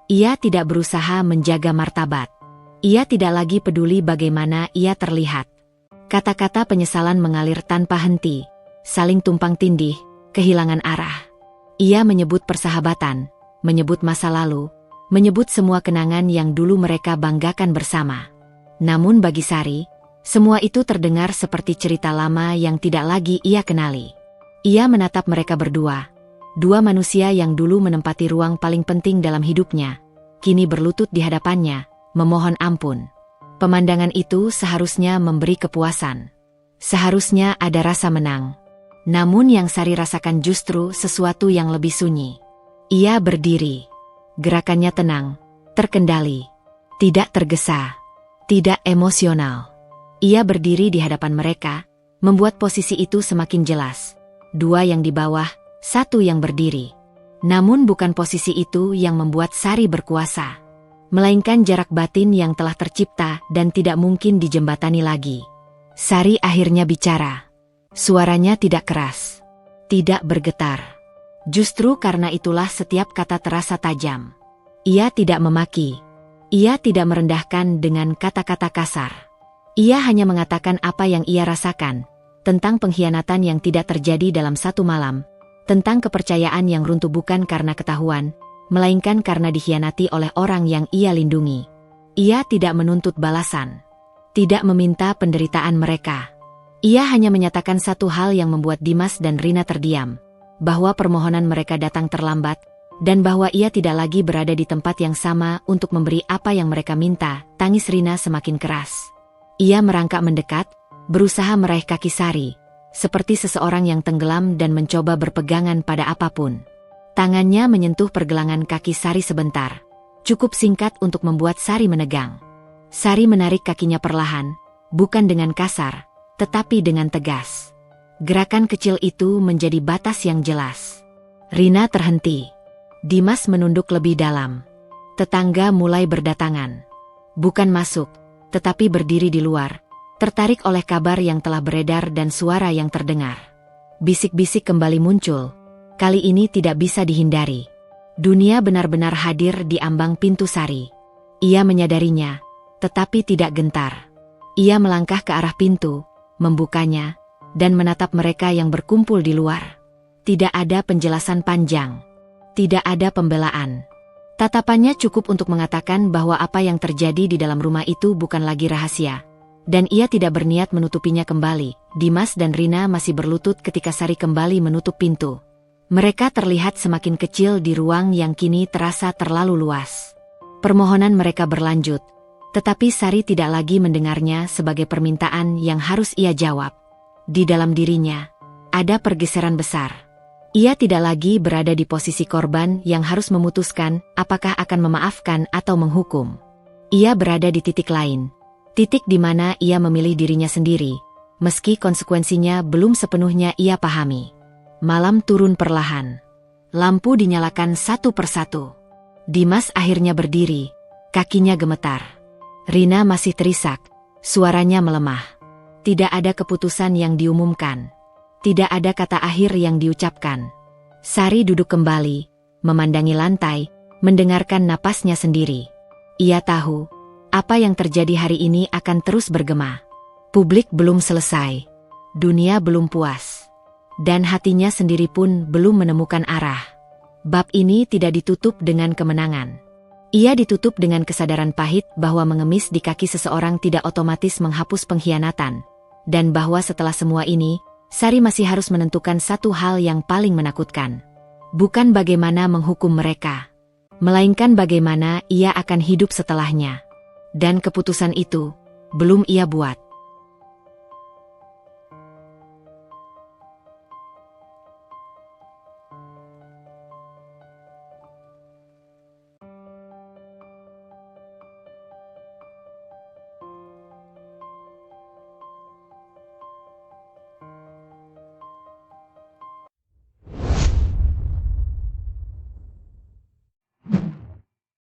Ia tidak berusaha menjaga martabat. Ia tidak lagi peduli bagaimana ia terlihat. Kata-kata penyesalan mengalir tanpa henti, saling tumpang tindih, kehilangan arah. Ia menyebut persahabatan, menyebut masa lalu, menyebut semua kenangan yang dulu mereka banggakan bersama. Namun bagi Sari, semua itu terdengar seperti cerita lama yang tidak lagi ia kenali. Ia menatap mereka berdua, dua manusia yang dulu menempati ruang paling penting dalam hidupnya, kini berlutut di hadapannya, memohon ampun. Pemandangan itu seharusnya memberi kepuasan. Seharusnya ada rasa menang. Namun yang Sari rasakan justru sesuatu yang lebih sunyi. Ia berdiri. Gerakannya tenang, terkendali, tidak tergesa, tidak emosional. Ia berdiri di hadapan mereka, membuat posisi itu semakin jelas. Dua yang di bawah, satu yang berdiri. Namun bukan posisi itu yang membuat Sari berkuasa, melainkan jarak batin yang telah tercipta dan tidak mungkin dijembatani lagi. Sari akhirnya bicara. Suaranya tidak keras, tidak bergetar. Justru karena itulah setiap kata terasa tajam. Ia tidak memaki. Ia tidak merendahkan dengan kata-kata kasar. Ia hanya mengatakan apa yang ia rasakan, tentang pengkhianatan yang tidak terjadi dalam satu malam, tentang kepercayaan yang runtuh bukan karena ketahuan, melainkan karena dikhianati oleh orang yang ia lindungi. Ia tidak menuntut balasan, tidak meminta penderitaan mereka. Ia hanya menyatakan satu hal yang membuat Dimas dan Rina terdiam, bahwa permohonan mereka datang terlambat, dan bahwa ia tidak lagi berada di tempat yang sama untuk memberi apa yang mereka minta. Tangis Rina semakin keras. Ia merangkak mendekat, berusaha meraih kaki Sari, seperti seseorang yang tenggelam dan mencoba berpegangan pada apapun. Tangannya menyentuh pergelangan kaki Sari sebentar, cukup singkat untuk membuat Sari menegang. Sari menarik kakinya perlahan, bukan dengan kasar, tetapi dengan tegas. Gerakan kecil itu menjadi batas yang jelas. Rina terhenti. Dimas menunduk lebih dalam. Tetangga mulai berdatangan. Bukan masuk, tetapi berdiri di luar, tertarik oleh kabar yang telah beredar dan suara yang terdengar. Bisik-bisik kembali muncul. Kali ini tidak bisa dihindari. Dunia benar-benar hadir di ambang pintu Sari. Ia menyadarinya, tetapi tidak gentar. Ia melangkah ke arah pintu, membukanya, dan menatap mereka yang berkumpul di luar. Tidak ada penjelasan panjang. Tidak ada pembelaan. Tatapannya cukup untuk mengatakan bahwa apa yang terjadi di dalam rumah itu bukan lagi rahasia. Dan ia tidak berniat menutupinya kembali. Dimas dan Rina masih berlutut ketika Sari kembali menutup pintu. Mereka terlihat semakin kecil di ruang yang kini terasa terlalu luas. Permohonan mereka berlanjut, tetapi Sari tidak lagi mendengarnya sebagai permintaan yang harus ia jawab. Di dalam dirinya, ada pergeseran besar. Ia tidak lagi berada di posisi korban yang harus memutuskan apakah akan memaafkan atau menghukum. Ia berada di titik lain. Titik di mana ia memilih dirinya sendiri, meski konsekuensinya belum sepenuhnya ia pahami. Malam turun perlahan. Lampu dinyalakan satu persatu. Dimas akhirnya berdiri, kakinya gemetar. Rina masih terisak, suaranya melemah. Tidak ada keputusan yang diumumkan. Tidak ada kata akhir yang diucapkan. Sari duduk kembali, memandangi lantai, mendengarkan napasnya sendiri. Ia tahu, apa yang terjadi hari ini akan terus bergema. Publik belum selesai. Dunia belum puas. Dan hatinya sendiri pun belum menemukan arah. Bab ini tidak ditutup dengan kemenangan. Ia ditutup dengan kesadaran pahit bahwa mengemis di kaki seseorang tidak otomatis menghapus pengkhianatan. Dan bahwa setelah semua ini, Sari masih harus menentukan satu hal yang paling menakutkan. Bukan bagaimana menghukum mereka, melainkan bagaimana ia akan hidup setelahnya. Dan keputusan itu belum ia buat.